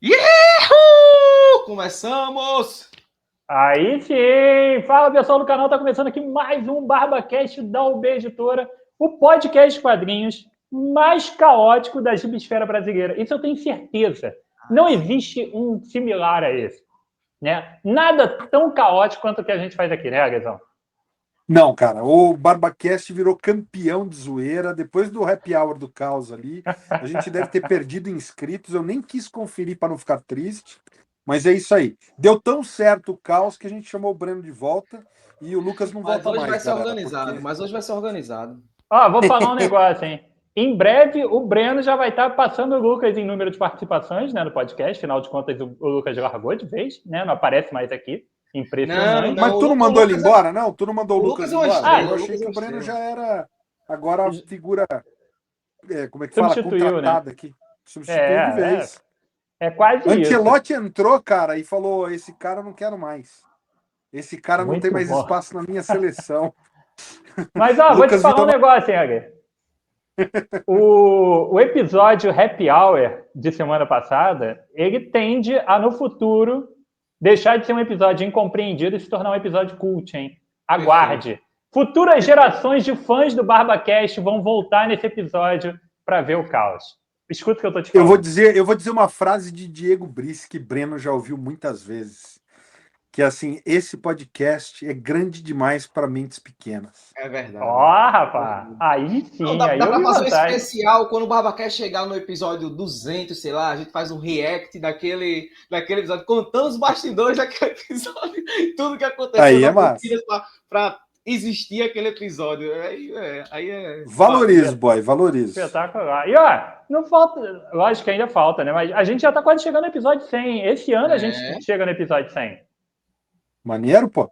Yahoo! Começamos! Aí sim! Fala, pessoal do canal, tá começando aqui mais um BarbaCast da UB Editora, o podcast de quadrinhos mais caótico da gibisfera brasileira. Isso eu tenho certeza. Não existe um similar a esse, né? Nada tão caótico quanto o que a gente faz aqui, né, Aguezão? Não, cara, o BarbaCast virou campeão de zoeira. Depois do happy hour do caos ali, a gente deve ter perdido inscritos. Eu nem quis conferir para não ficar triste, mas é isso aí. Deu tão certo o caos que a gente chamou o Breno de volta e o Lucas não volta mais. Mas hoje vai ser galera, organizado. porque... Mas hoje vai ser organizado. Ó, vou falar um negócio, hein? Em breve, o Breno já vai estar passando o Lucas em número de participações, né, no podcast. Afinal de contas, o Lucas largou de vez, né? Não aparece mais aqui. Impressionante. Mas tu não mandou ele embora, não? Tu não mandou o Lucas embora? Eu achei que o Breno já era agora a figura, como é que fala? Contratada, né? Aqui. Substituiu de vez. É quase Ancelotti entrou, cara, e falou, esse cara eu não quero mais. Esse cara não tem mais espaço na minha seleção. Mas, ó, vou te falar um negócio, hein, Agui? O episódio Happy Hour de semana passada, ele tende a, no futuro, deixar de ser um episódio incompreendido e se tornar um episódio cult, hein? Aguarde. Perfeito. Futuras gerações de fãs do BarbaCast vão voltar nesse episódio para ver o caos. Escuta o que eu tô te falando. Eu vou dizer uma frase de Diego Brice que Breno já ouviu muitas vezes. Que assim, esse podcast é grande demais para mentes pequenas. É verdade. Ó, rapaz, aí sim. Não, dá aí pra fazer um especial quando o BarbaCast chegar no episódio 200, sei lá, a gente faz um react daquele episódio, contando os bastidores daquele episódio, tudo que aconteceu. Aí é massa. Pra existir aquele episódio. Aí é... Valorizo, boy, valorizo. Espetacular. E, ó, não falta... Lógico que ainda falta, né? Mas a gente já tá quase chegando no episódio 100. Esse ano a gente chega no episódio 100. Maneiro, pô.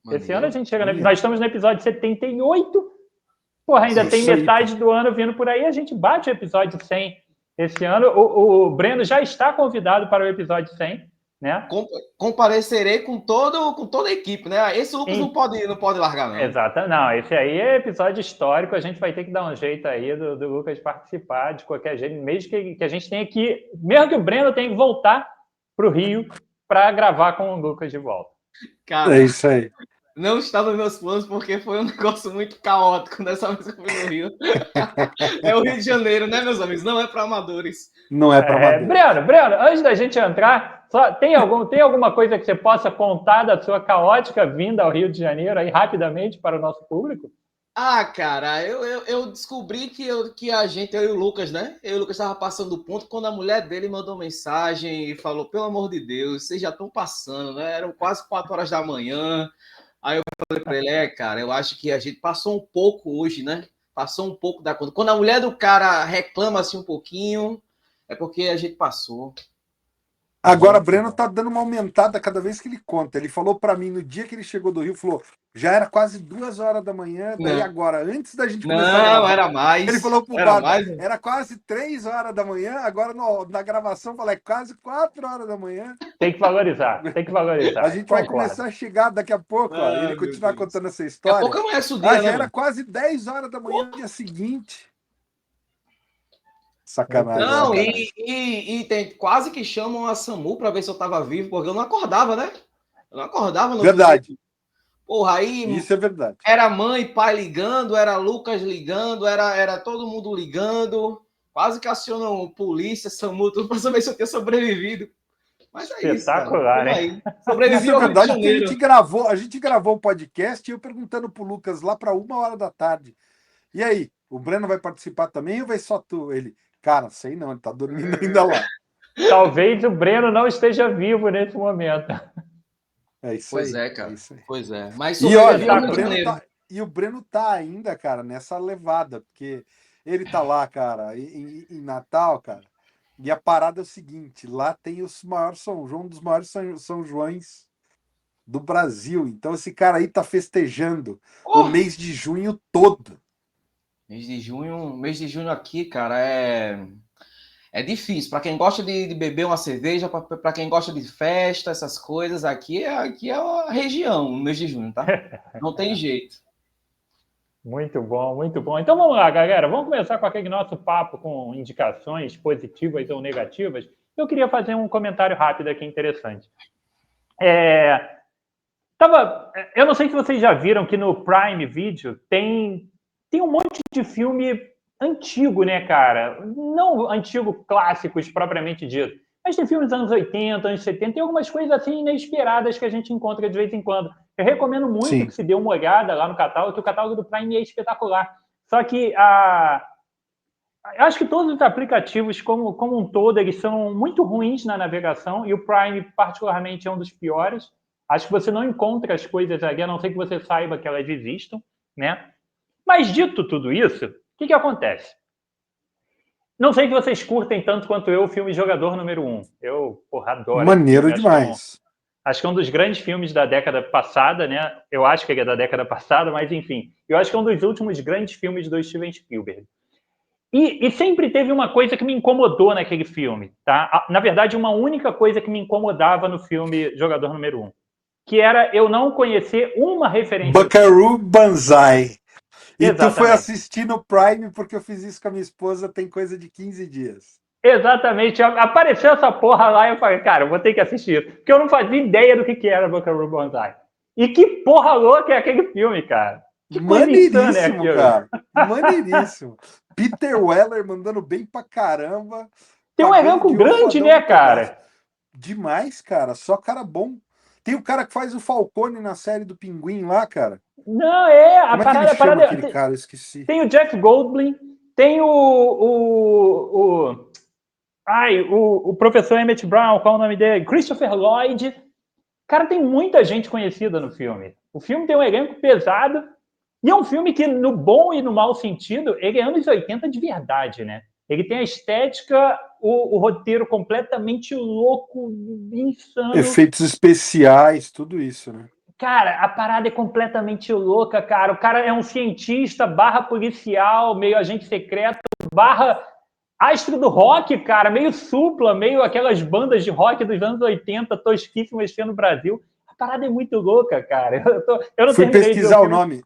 Esse ano a gente chega no... Nós estamos no episódio 78. Porra, ainda tem metade do ano vindo por aí. A gente bate o episódio 100 esse ano. O Breno já está convidado para o episódio 100, né? Comparecerei com toda a equipe, né? Esse Lucas não pode largar, não. Exato. Não, esse aí é episódio histórico. A gente vai ter que dar um jeito aí do Lucas participar de qualquer jeito. Mesmo que a gente tenha que... Mesmo que o Breno tenha que voltar para o Rio para gravar com o Lucas de volta. Cara, é isso aí. Não estava nos meus planos porque foi um negócio muito caótico nessa vez que eu fui no Rio. É o Rio de Janeiro, né, meus amigos? Não é para amadores. Não é para amadores. Breno, antes da gente entrar, tem alguma coisa que você possa contar da sua caótica vinda ao Rio de Janeiro aí rapidamente para o nosso público? Ah, cara, eu descobri que a gente, eu e o Lucas, né? Eu e o Lucas estava passando o ponto quando a mulher dele mandou mensagem e falou, pelo amor de Deus, vocês já estão passando, né? Eram quase 4 horas da manhã. Aí eu falei para ele, cara, eu acho que a gente passou um pouco hoje, né? Passou um pouco da conta. Quando a mulher do cara reclama assim um pouquinho, é porque a gente passou. Agora, Breno tá dando uma aumentada cada vez que ele conta. Ele falou para mim no dia que ele chegou do Rio, falou, já era quase 2 horas da manhã, daí agora, antes da gente começar a gravar. Não, era mais. Ele falou pro Bada, era quase 3 horas da manhã, agora na gravação fala, é quase 4 horas da manhã. Tem que valorizar. A gente vai começar a chegar daqui a pouco, ó, ele continuar contando essa história. Daqui a pouco amanhece o dia, já era quase 10 horas da manhã no dia seguinte. Sacanagem. Não, sacanagem. E tem quase que chamam a SAMU para ver se eu tava vivo, porque eu não acordava, né? Eu não acordava. No verdade. Porra, aí... Isso é verdade. Era mãe e pai ligando, era Lucas ligando, era todo mundo ligando. Quase que acionam polícia, SAMU, tudo para saber se eu tinha sobrevivido. Mas é espetacular, isso, cara. Sobrevivi. Isso é verdade, porque a gente gravou um podcast e eu perguntando pro Lucas lá para 1h da tarde. E aí, o Breno vai participar também ou vai só tu? Ele... Cara, sei não, ele tá dormindo ainda lá. Talvez o Breno não esteja vivo nesse momento. É isso pois aí. É, cara. É isso aí. Pois é. Mas e olha, o Breno tá ainda, cara, nessa levada, porque ele tá lá, cara, em Natal, cara, e a parada é o seguinte, lá tem os maiores São João, um dos maiores São Joões do Brasil. Então esse cara aí tá festejando o mês de junho todo. Mês de junho aqui, cara, é difícil. Para quem gosta de beber uma cerveja, para quem gosta de festa, essas coisas, aqui é a região, no mês de junho, tá? Não tem jeito. Muito bom, muito bom. Então vamos lá, galera. Vamos começar com aquele nosso papo com indicações positivas ou negativas. Eu queria fazer um comentário rápido aqui interessante. Eu não sei se vocês já viram que no Prime Video tem um monte de filme antigo, né, cara? Não antigo clássicos propriamente dito, mas tem filmes dos anos 80, anos 70, tem algumas coisas assim inesperadas que a gente encontra de vez em quando. Eu recomendo muito que se dê uma olhada lá no catálogo, que o catálogo do Prime é espetacular. Só que eu acho que todos os aplicativos, como um todo, eles são muito ruins na navegação, e o Prime, particularmente, é um dos piores. Acho que você não encontra as coisas ali, a não ser que você saiba que elas existam, né? Mas, dito tudo isso, o que acontece? Não sei que vocês curtem tanto quanto eu o filme Jogador Número 1. Eu, adoro. Maneiro demais. Acho que é um dos grandes filmes da década passada, né? Eu acho que ele é da década passada, mas enfim. Eu acho que é um dos últimos grandes filmes do Steven Spielberg. E sempre teve uma coisa que me incomodou naquele filme, tá? Na verdade, uma única coisa que me incomodava no filme Jogador Número 1, que era eu não conhecer uma referência. Buckaroo Banzai. E Exatamente. tu foi assistir no Prime porque eu fiz isso com a minha esposa tem coisa de 15 dias. Exatamente. Apareceu essa porra lá e eu falei, cara, eu vou ter que assistir. Porque eu não fazia ideia do que era Buckaroo Banzai. E que porra louca é aquele filme, cara. Que maneiríssimo, cara. Maneiríssimo. Peter Weller mandando bem pra caramba. Tem um elenco grande, né, cara? Demais, cara. Só cara bom. Tem o cara que faz o Falcone na série do Pinguim lá, cara. Não, Como é que ele chama aquele cara? Eu esqueci. Tem o Jeff Goldblum, tem o professor Emmett Brown, qual é o nome dele? Christopher Lloyd. Cara, tem muita gente conhecida no filme. O filme tem um elenco pesado e é um filme que, no bom e no mau sentido, ele é anos 80 de verdade, né? Ele tem a estética, o roteiro completamente louco, insano. Efeitos especiais, tudo isso, né? Cara, a parada é completamente louca, cara. O cara é um cientista, policial, meio agente secreto, astro do rock, cara, meio Supla, meio aquelas bandas de rock dos anos 80, tosquíssimas no Brasil. A parada é muito louca, cara. Eu não Fui pesquisar o nome.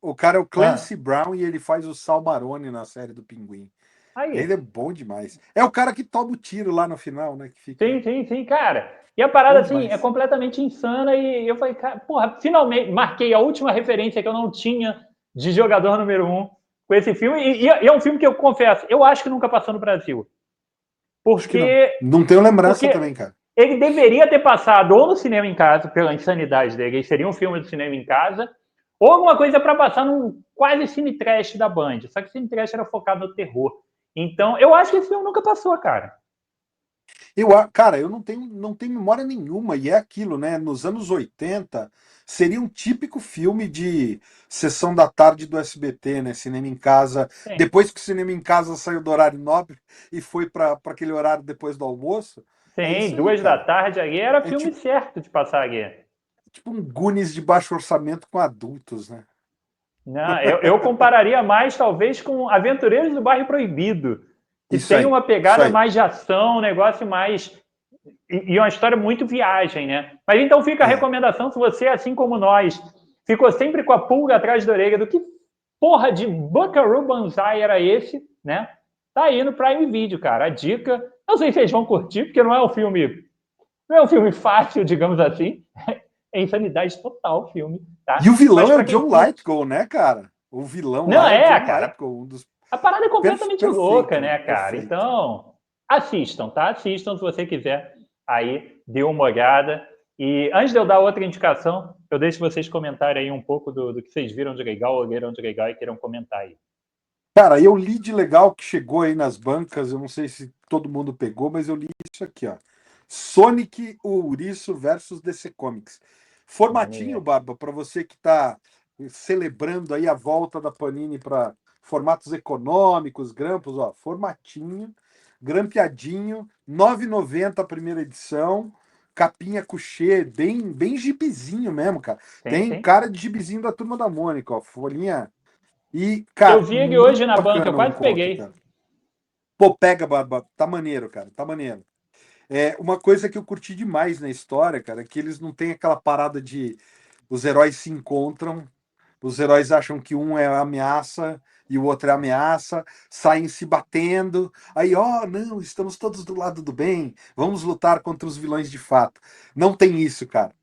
O cara é o Clancy Brown e ele faz o Sal Maroni na série do Pinguim. Aí. Ele é bom demais. É o cara que toma o tiro lá no final, né? Que fica... Sim, cara. E a parada, assim, é completamente insana e eu falei, cara, porra, finalmente marquei a última referência que eu não tinha de Jogador Número 1 com esse filme. E é um filme que eu confesso, eu acho que nunca passou no Brasil. Porque... Não tenho lembrança também, cara. Ele deveria ter passado ou no cinema em casa, pela insanidade dele, seria um filme do cinema em casa, ou alguma coisa para passar num quase cine trash da Band. Só que o cine trash era focado no terror. Então, eu acho que esse filme nunca passou, cara. Cara, eu não tenho memória nenhuma, e é aquilo, né? Nos anos 80, seria um típico filme de sessão da tarde do SBT, né? Cinema em casa. Sim. Depois que o cinema em casa saiu do horário nobre e foi para aquele horário depois do almoço. Sim, 2 da tarde ali era filme certo de passar ali. Tipo um Goonies de baixo orçamento com adultos, né? Não, eu compararia mais, talvez, com Aventureiros do Bairro Proibido, que tem uma pegada mais de ação, um negócio mais... E uma história muito viagem, né? Mas então fica a recomendação, se você, assim como nós, ficou sempre com a pulga atrás da orelha do que porra de Buckaroo Banzai era esse, né? Tá aí no Prime Video, cara. A dica, não sei se vocês vão curtir, porque não é um filme fácil, digamos assim. É insanidade total o filme, tá? E o vilão é o John Lithgow, né, cara? O vilão não é, John cara. Lithgow, A parada é completamente louca, né, cara? Perfeito. Então, assistam, tá? Assistam se você quiser. Aí, dê uma olhada. E antes de eu dar outra indicação, eu deixo vocês comentarem aí um pouco do que vocês viram de legal, ou leram de legal e queiram comentar aí. Cara, eu li de legal que chegou aí nas bancas, eu não sei se todo mundo pegou, mas eu li isso aqui, ó. Sonic, o Ouriço versus DC Comics. Formatinho, Barba, para você que está celebrando aí a volta da Panini para formatos econômicos, grampos, ó, formatinho, grampeadinho, R$ 9,90 a primeira edição, capinha couchê, bem gibizinho mesmo, cara. Tem cara de gibizinho da Turma da Mônica, ó, folhinha. E, cara, eu vi ele hoje na banca, eu quase peguei. Cara. Pô, pega, Barba, tá maneiro, cara, tá maneiro. Uma coisa que eu curti demais na história, cara, é que eles não têm aquela parada de os heróis se encontram, os heróis acham que um é a ameaça e o outro é a ameaça, saem se batendo, aí, não, estamos todos do lado do bem, vamos lutar contra os vilões de fato. Não tem isso, cara.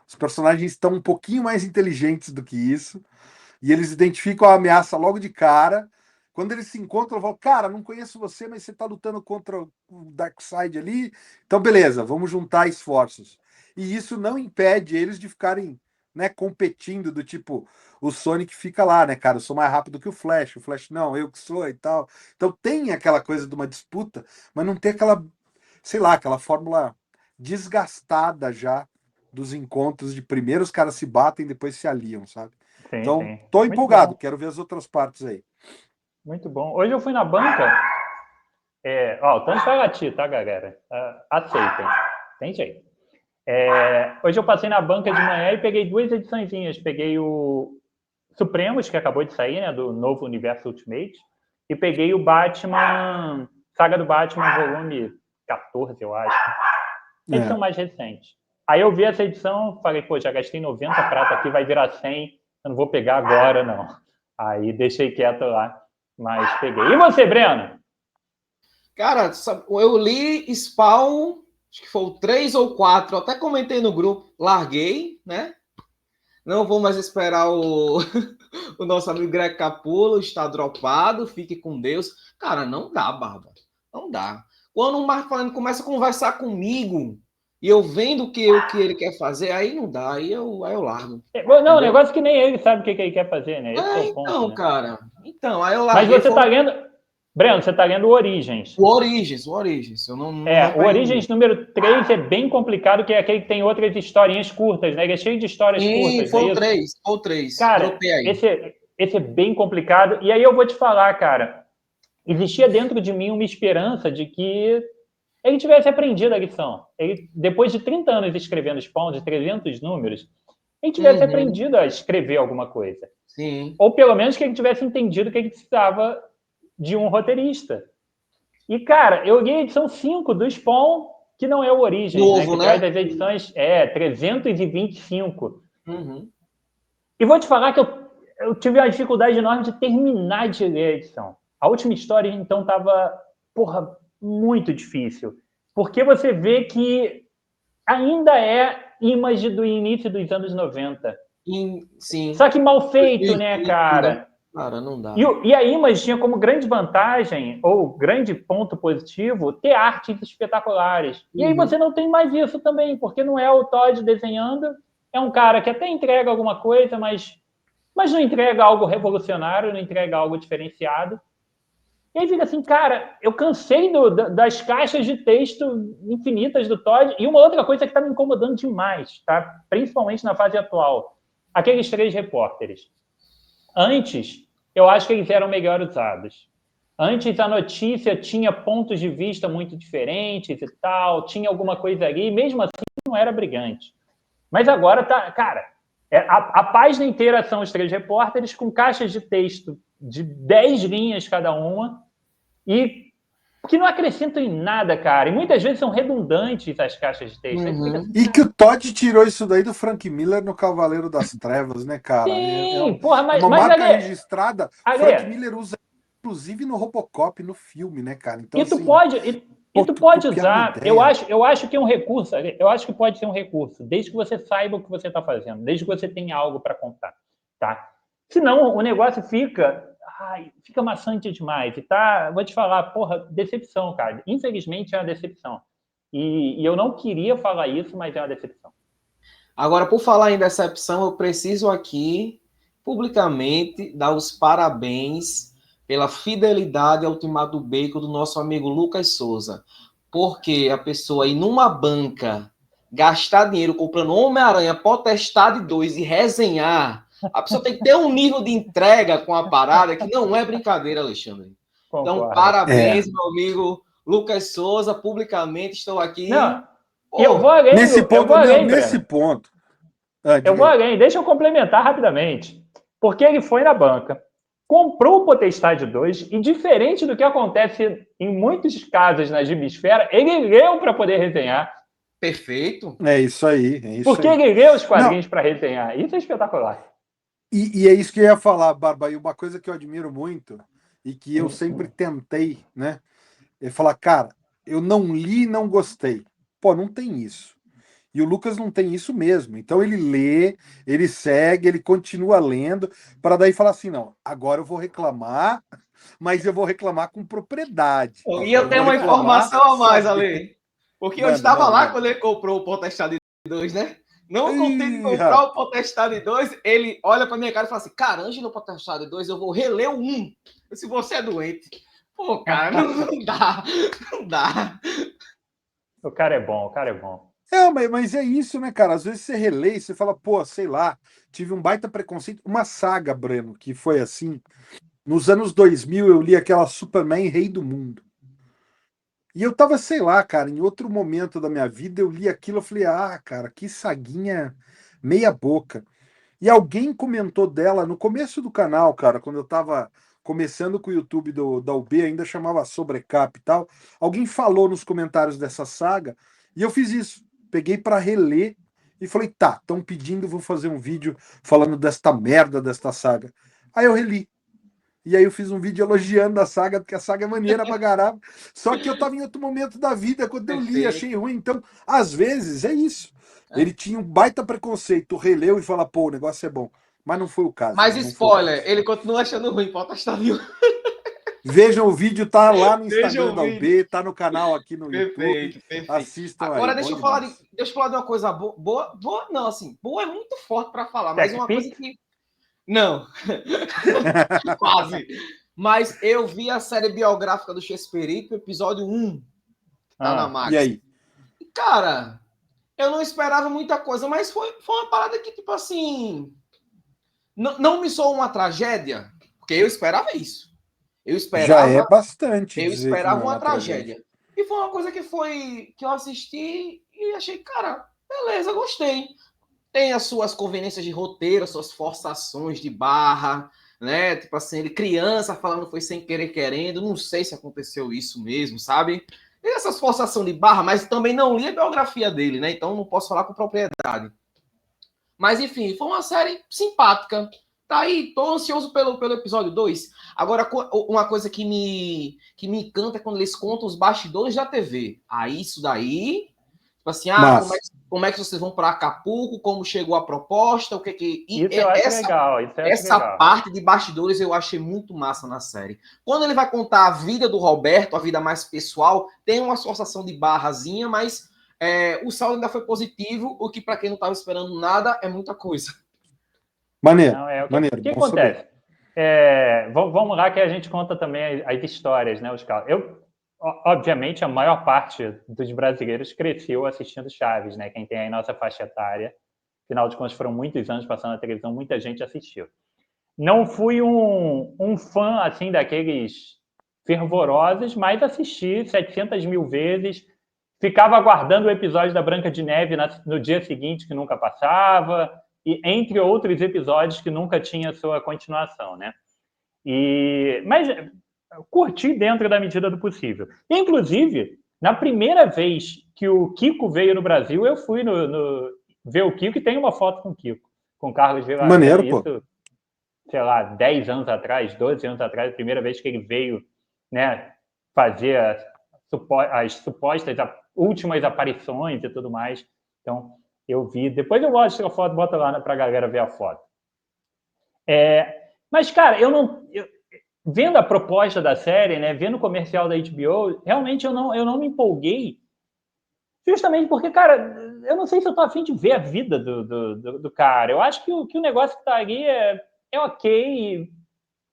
Os personagens estão um pouquinho mais inteligentes do que isso, e eles identificam a ameaça logo de cara. Quando eles se encontram, eu falo, cara, não conheço você, mas você tá lutando contra o Darkseid ali, então beleza, vamos juntar esforços. E isso não impede eles de ficarem, né, competindo, do tipo, o Sonic fica lá, né, cara, eu sou mais rápido que o Flash não, eu que sou e tal. Então tem aquela coisa de uma disputa, mas não tem aquela, sei lá, aquela fórmula desgastada já dos encontros de primeiro os caras se batem, depois se aliam, sabe? Sim, Então, sim. tô Muito empolgado, bom. quero ver as outras partes aí. Muito bom. Hoje eu fui na banca. O tanto vai latir, tá, galera? Aceitem. Tem jeito. Hoje eu passei na banca de manhã e peguei 2 ediçõezinhas. Peguei o Supremos, que acabou de sair, né, do novo Universo Ultimate, e peguei o Batman, Saga do Batman, volume 14, eu acho. Edição mais recente. Aí eu vi essa edição, falei, pô, já gastei 90 prata aqui, vai virar 100, eu não vou pegar agora, não. Aí deixei quieto lá, mas peguei. E você, Breno? Cara, eu li Spawn, acho que foi o 3 ou 4, até comentei no grupo, larguei, né? Não vou mais esperar o nosso amigo Greg Capullo, está dropado, fique com Deus. Cara, não dá, Barba. Não dá. Quando o Marco Falando começa a conversar comigo e eu vendo o que ele quer fazer, aí não dá, aí eu largo. Não, o negócio é que nem ele sabe o que ele quer fazer, né? Esse é o ponto, então, né? cara. Então, aí eu larguei. Mas você tá lendo... Breno, você tá lendo o Origens. O Origens. Eu não o Origens número 3 é bem complicado, que é aquele que tem outras historinhas curtas, né? Ele é cheio de histórias curtas. Foi o 3. Cara, esse é bem complicado. E aí eu vou te falar, cara, existia dentro de mim uma esperança de que ele tivesse aprendido a lição. Ele, depois de 30 anos escrevendo Spawn, de 300 números, ele tivesse aprendido a escrever alguma coisa. Sim. Ou pelo menos que ele tivesse entendido que ele precisava de um roteirista. E, cara, eu li a edição 5 do Spawn, que não é o Origins, Novo, né? Que traz as edições 325. E vou te falar que eu tive uma dificuldade enorme de terminar de ler a edição. A última história, então, estava, muito difícil. Porque você vê que ainda é imagem do início dos anos 90. Sim. Só que mal feito, né, cara? Cara, não dá. E a Image tinha como grande vantagem, ou grande ponto positivo, ter artes espetaculares. E aí você não tem mais isso também, porque não é o Todd desenhando, é um cara que até entrega alguma coisa, mas não entrega algo revolucionário, não entrega algo diferenciado. E aí fica assim, cara, eu cansei das caixas de texto infinitas do Todd. E uma outra coisa que está me incomodando demais, tá? Principalmente na fase atual, aqueles 3 repórteres. Antes, eu acho que eles eram melhor usados. Antes, a notícia tinha pontos de vista muito diferentes e tal, tinha alguma coisa ali, e mesmo assim não era brilhante. Mas agora tá, cara, a página inteira são os 3 repórteres com caixas de texto de 10 linhas cada uma, e que não acrescentam em nada, cara. E muitas vezes são redundantes as caixas de texto. Assim, e que o Todd tirou isso daí do Frank Miller no Cavaleiro das Trevas, né, cara? Sim, mas uma marca registrada. Frank Miller usa, inclusive, no Robocop, no filme, né, cara? Então, tu pode usar. Eu acho que é um recurso. Eu acho que pode ser um recurso, desde que você saiba o que você está fazendo, desde que você tenha algo para contar, tá? Senão o negócio fica maçante demais. E vou te falar, decepção, cara. Infelizmente é uma decepção. E eu não queria falar isso, mas é uma decepção. Agora, por falar em decepção, eu preciso aqui, publicamente, dar os parabéns pela fidelidade ao Ultimato do Bacon do nosso amigo Lucas Souza. Porque a pessoa ir numa banca, gastar dinheiro comprando Homem-Aranha Potestade 2 e resenhar, a pessoa tem que ter um nível de entrega com a parada que não é brincadeira, Alexandre. Concordo. Então, parabéns, meu amigo Lucas Souza, publicamente estou aqui. Não, eu vou além. Nesse ponto. Eu vou além, deixa eu complementar rapidamente. Porque ele foi na banca, comprou o Potestade 2 e, diferente do que acontece em muitos casos na Gibisfera, ele leu para poder resenhar. Perfeito. É isso aí. Porque ele leu os quadrinhos para resenhar. Isso é espetacular. E é isso que eu ia falar, Barba. E uma coisa que eu admiro muito e que eu sempre tentei, né? É falar, cara, eu não li e não gostei. Pô, não tem isso. E o Lucas não tem isso mesmo. Então ele lê, ele segue, ele continua lendo, para daí falar assim: não, agora eu vou reclamar, mas eu vou reclamar com propriedade. E eu Eu tenho vou uma reclamar informação a mais, sabendo. Ale. Porque eu Manda, estava manda, lá manda. quando ele comprou o Potestade 2, né? Não contente de Ih, comprar o Potestade 2, ele olha pra minha cara e fala assim: cara, antes do Potestade 2, eu vou reler o 1. Se você é doente. Pô, cara, não dá. Não dá. O cara é bom, o cara é bom. é, mas é isso, né, cara? Às vezes você relê e você fala, pô, sei lá, tive um baita preconceito. Uma saga, Breno, que foi assim. Nos anos 2000 eu li aquela Superman Rei do Mundo. E eu tava, sei lá, cara, em outro momento da minha vida eu li aquilo, eu falei, ah, cara, que saguinha meia boca. E alguém comentou dela no começo do canal, cara, quando eu tava começando com o YouTube da UB, ainda chamava Sobrecap e tal. Alguém falou nos comentários dessa saga e eu fiz isso. Peguei pra reler e falei, tá, estão pedindo, vou fazer um vídeo falando desta merda desta saga. Aí eu reli. E aí eu fiz um vídeo elogiando a saga, porque a saga é maneira pra caramba. Só que eu tava em outro momento da vida quando eu li, achei Perfeito. ruim. Então, às vezes, é isso. Ele tinha um baita preconceito, releu e fala, pô, o negócio é bom. Mas não foi o caso, Mas né? Não foi o spoiler, caso. ele continua achando ruim Potestade 1. Vejam o vídeo, tá lá no Veja Instagram o da vídeo. UB, tá no canal aqui no YouTube. Perfeito, perfeito. Assistam aí, Agora bom deixa demais. eu falar de uma coisa boa, boa não, assim, boa é muito forte para falar, mas uma coisa TechPix? que não, quase. Mas eu vi a série biográfica do Chespirito, episódio 1, tá na Ah, E Max. aí? E, cara, eu não esperava muita coisa, mas foi uma parada que, tipo assim, não me soou uma tragédia, porque eu esperava isso. Eu Já é esperava bastante Eu dizer que não esperava é uma uma tragédia. tragédia. E foi uma coisa que eu assisti e achei, cara, beleza, gostei. Tem as suas conveniências de roteiro, as suas forçações de barra, né? Tipo assim, ele criança falando foi sem querer querendo, não sei se aconteceu isso mesmo, sabe? E essas forçações de barra, mas também não li a biografia dele, né? Então não posso falar com propriedade. Mas, enfim, foi uma série simpática. Tá aí, tô ansioso pelo episódio 2. Agora, uma coisa que me encanta é quando eles contam os bastidores da TV. Aí, isso daí, tipo assim, Mas, como é que vocês vão para Acapulco, como chegou a proposta, o que que... isso eu acho legal, isso eu acho Essa legal. parte de bastidores eu achei muito massa na série. Quando ele vai contar a vida do Roberto, a vida mais pessoal, tem uma associação de barrazinha, mas o saldo ainda foi positivo, o que para quem não estava esperando nada é muita coisa. maneiro, Não, o maneiro, que bom saber. acontece? Vamos lá que a gente conta também as histórias, né? Os casos. Obviamente, a maior parte dos brasileiros cresceu assistindo Chaves, né? Quem tem aí nossa faixa etária. Afinal de contas, foram muitos anos passando na televisão, muita gente assistiu. Não fui um fã, assim, daqueles fervorosos, mas assisti 700 mil vezes. Ficava aguardando o episódio da Branca de Neve no dia seguinte, que nunca passava, e entre outros episódios que nunca tinha sua continuação, né? Mas curti dentro da medida do possível. Inclusive, na primeira vez que o Kiko veio no Brasil, eu fui ver o Kiko e tem uma foto com o Kiko, com Carlos Villarena. Maneiro, pô. Isso, sei lá, 10 anos atrás, 12 anos atrás, a primeira vez que ele veio, né, fazer as supostas últimas aparições e tudo mais. Então, eu vi. Depois eu mostro a foto, bota lá para a galera ver a foto. Mas, cara, vendo a proposta da série, né, vendo o comercial da HBO, realmente eu não me empolguei, justamente porque, cara, eu não sei se eu tô afim de ver a vida do cara. Eu acho que o negócio que tá ali é ok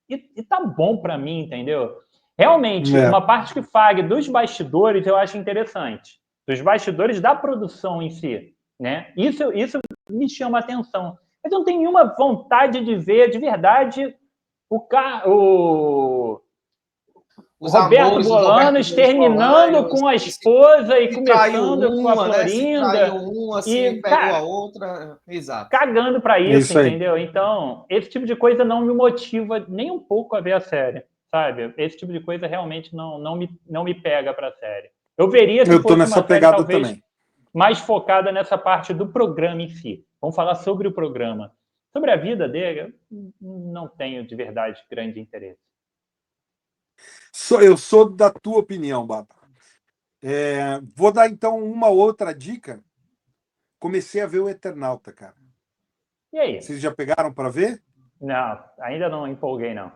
e tá bom para mim, entendeu? Realmente, É. uma parte que fale dos bastidores eu acho interessante. Dos bastidores da produção em si, né? Isso me chama a atenção. Mas eu não tenho nenhuma vontade de ver, de verdade, o Os Roberto amores do Roberto Bolanos Juros terminando Bolanhos, com a que esposa e se traiu começando com a uma, né? Se traiu Florinda uma, se e, pegou a cara, outra. Exato. cagando para É isso, isso aí. entendeu? Então, esse tipo de coisa não me motiva nem um pouco a ver a série, sabe? Esse tipo de coisa realmente não me pega para a série. Eu veria se Eu tô fosse nessa uma série pegada talvez também. mais focada nessa parte do programa em si. Vamos falar sobre o programa, Sobre a vida dele, eu não tenho de verdade grande interesse. Eu sou da tua opinião, Baba. Vou dar então uma outra dica. Comecei a ver o Eternauta, cara. E aí? Vocês já pegaram para ver? Não, ainda não empolguei, não.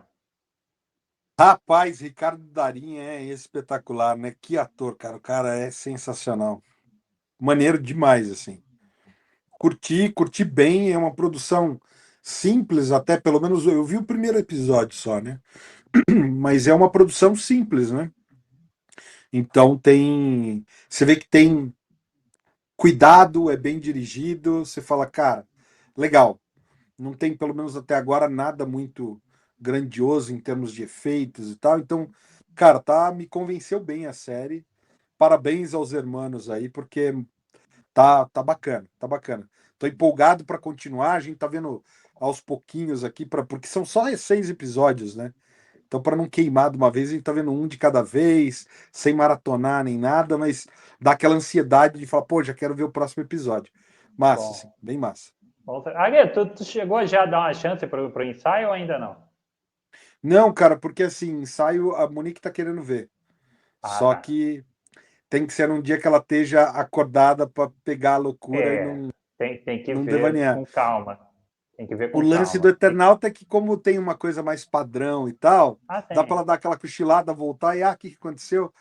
Rapaz, Ricardo Darín é espetacular, né? Que ator, cara. O cara é sensacional. Maneiro demais, assim. Curti bem. É uma produção simples, até pelo menos eu vi o primeiro episódio só, né? Mas é uma produção simples, né? Então tem. Você vê que tem cuidado, é bem dirigido. Você fala, cara, legal. Não tem, pelo menos até agora, nada muito grandioso em termos de efeitos e tal. Então, cara, me convenceu bem a série. Parabéns aos hermanos aí, porque tá bacana, tá bacana. Tô empolgado para continuar. A gente tá vendo aos pouquinhos aqui, porque são só 6 episódios, né? Então, para não queimar de uma vez, a gente tá vendo um de cada vez, sem maratonar nem nada, mas dá aquela ansiedade de falar, pô, já quero ver o próximo episódio. Massa, assim, bem massa. Agui, tu chegou já a dar uma chance para o ensaio ou ainda não? Não, cara, porque assim, ensaio, a Monique tá querendo ver. Só Tá. que tem que ser num dia que ela esteja acordada para pegar a loucura e Tem que não ver devanear. com calma. Tem que ver O com lance do calma. Eternauta é que, como tem uma coisa mais padrão e tal, dá para Tem. ela dar aquela cochilada, voltar e, o que aconteceu?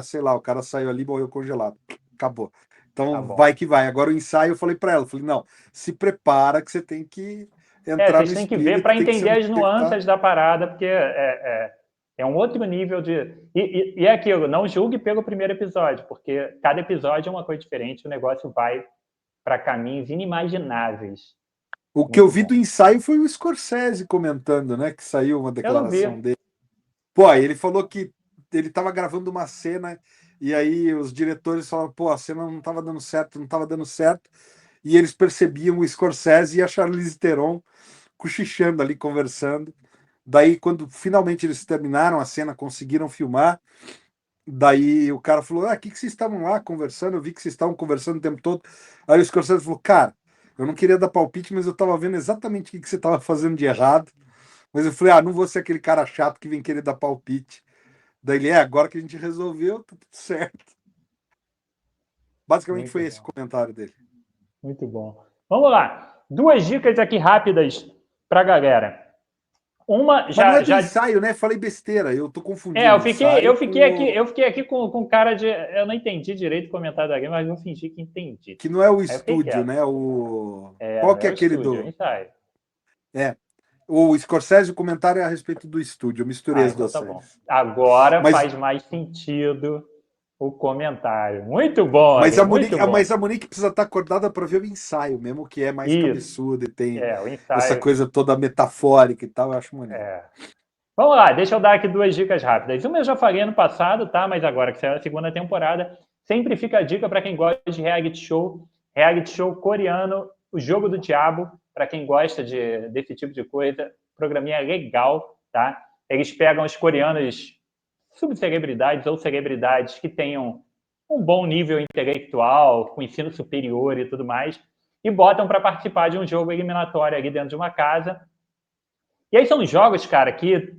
Sei lá, o cara saiu ali, morreu congelado. Acabou. Tá Então, bom. vai que vai. Agora o ensaio, eu falei para ela, não, se prepara que você tem que entrar no Vocês têm que ver espírito, para tem que ser entender do as jeito que tá. nuances da parada, porque é um outro nível de... E é aquilo, não julgue pelo primeiro episódio, porque cada episódio é uma coisa diferente, o negócio vai para caminhos inimagináveis. O que eu Muito vi bom. do ensaio foi o Scorsese comentando, né? Que saiu uma Eu não declaração vi. dele. Pô, aí ele falou que ele estava gravando uma cena e aí os diretores falaram, pô, a cena não estava dando certo, não estava dando certo. E eles percebiam o Scorsese e a Charlize Theron cochichando ali, conversando. Daí, quando finalmente eles terminaram a cena, conseguiram filmar, daí o cara falou, o que vocês estavam lá conversando? Eu vi que vocês estavam conversando o tempo todo. Aí o Scorsese falou, cara, eu não queria dar palpite, mas eu estava vendo exatamente o que você estava fazendo de errado. Mas eu falei, não vou ser aquele cara chato que vem querer dar palpite. Daí ele, agora que a gente resolveu, tá tudo certo. Basicamente Muito foi bom. esse o comentário dele. Muito bom. Vamos lá. 2 dicas aqui rápidas para a galera. Uma Mas não é do já. ensaio, né? Falei besteira, eu tô confundindo. Eu fiquei aqui com cara de. Eu não entendi direito o comentário da game, mas eu fingi que entendi. Que não é o Aí eu fiquei estúdio, quieto. né? Qual Não que é é o aquele estúdio, é o do. ensaio. O Scorsese, o comentário é a respeito do estúdio. Eu misturei as Então duas tá bom. séries. Agora Mas, faz mais sentido o comentário. Muito bom, mas, Agui, a muito Monique, bom. mas a Monique precisa estar acordada para ver o ensaio, mesmo que é mais Isso. cabeçudo e tem O essa ensaio. coisa toda metafórica e tal. Eu acho maneiro. Vamos lá, deixa eu dar aqui 2 dicas rápidas. Uma eu já falei ano passado, tá? Mas agora que saiu a segunda temporada, sempre fica a dica para quem gosta de reality show coreano, O Jogo do Diabo, para quem gosta desse tipo de coisa, programinha legal, tá? Eles pegam os coreanos subcelebridades ou celebridades que tenham um bom nível intelectual, com ensino superior e tudo mais, e botam para participar de um jogo eliminatório ali dentro de uma casa. E aí são jogos, cara, que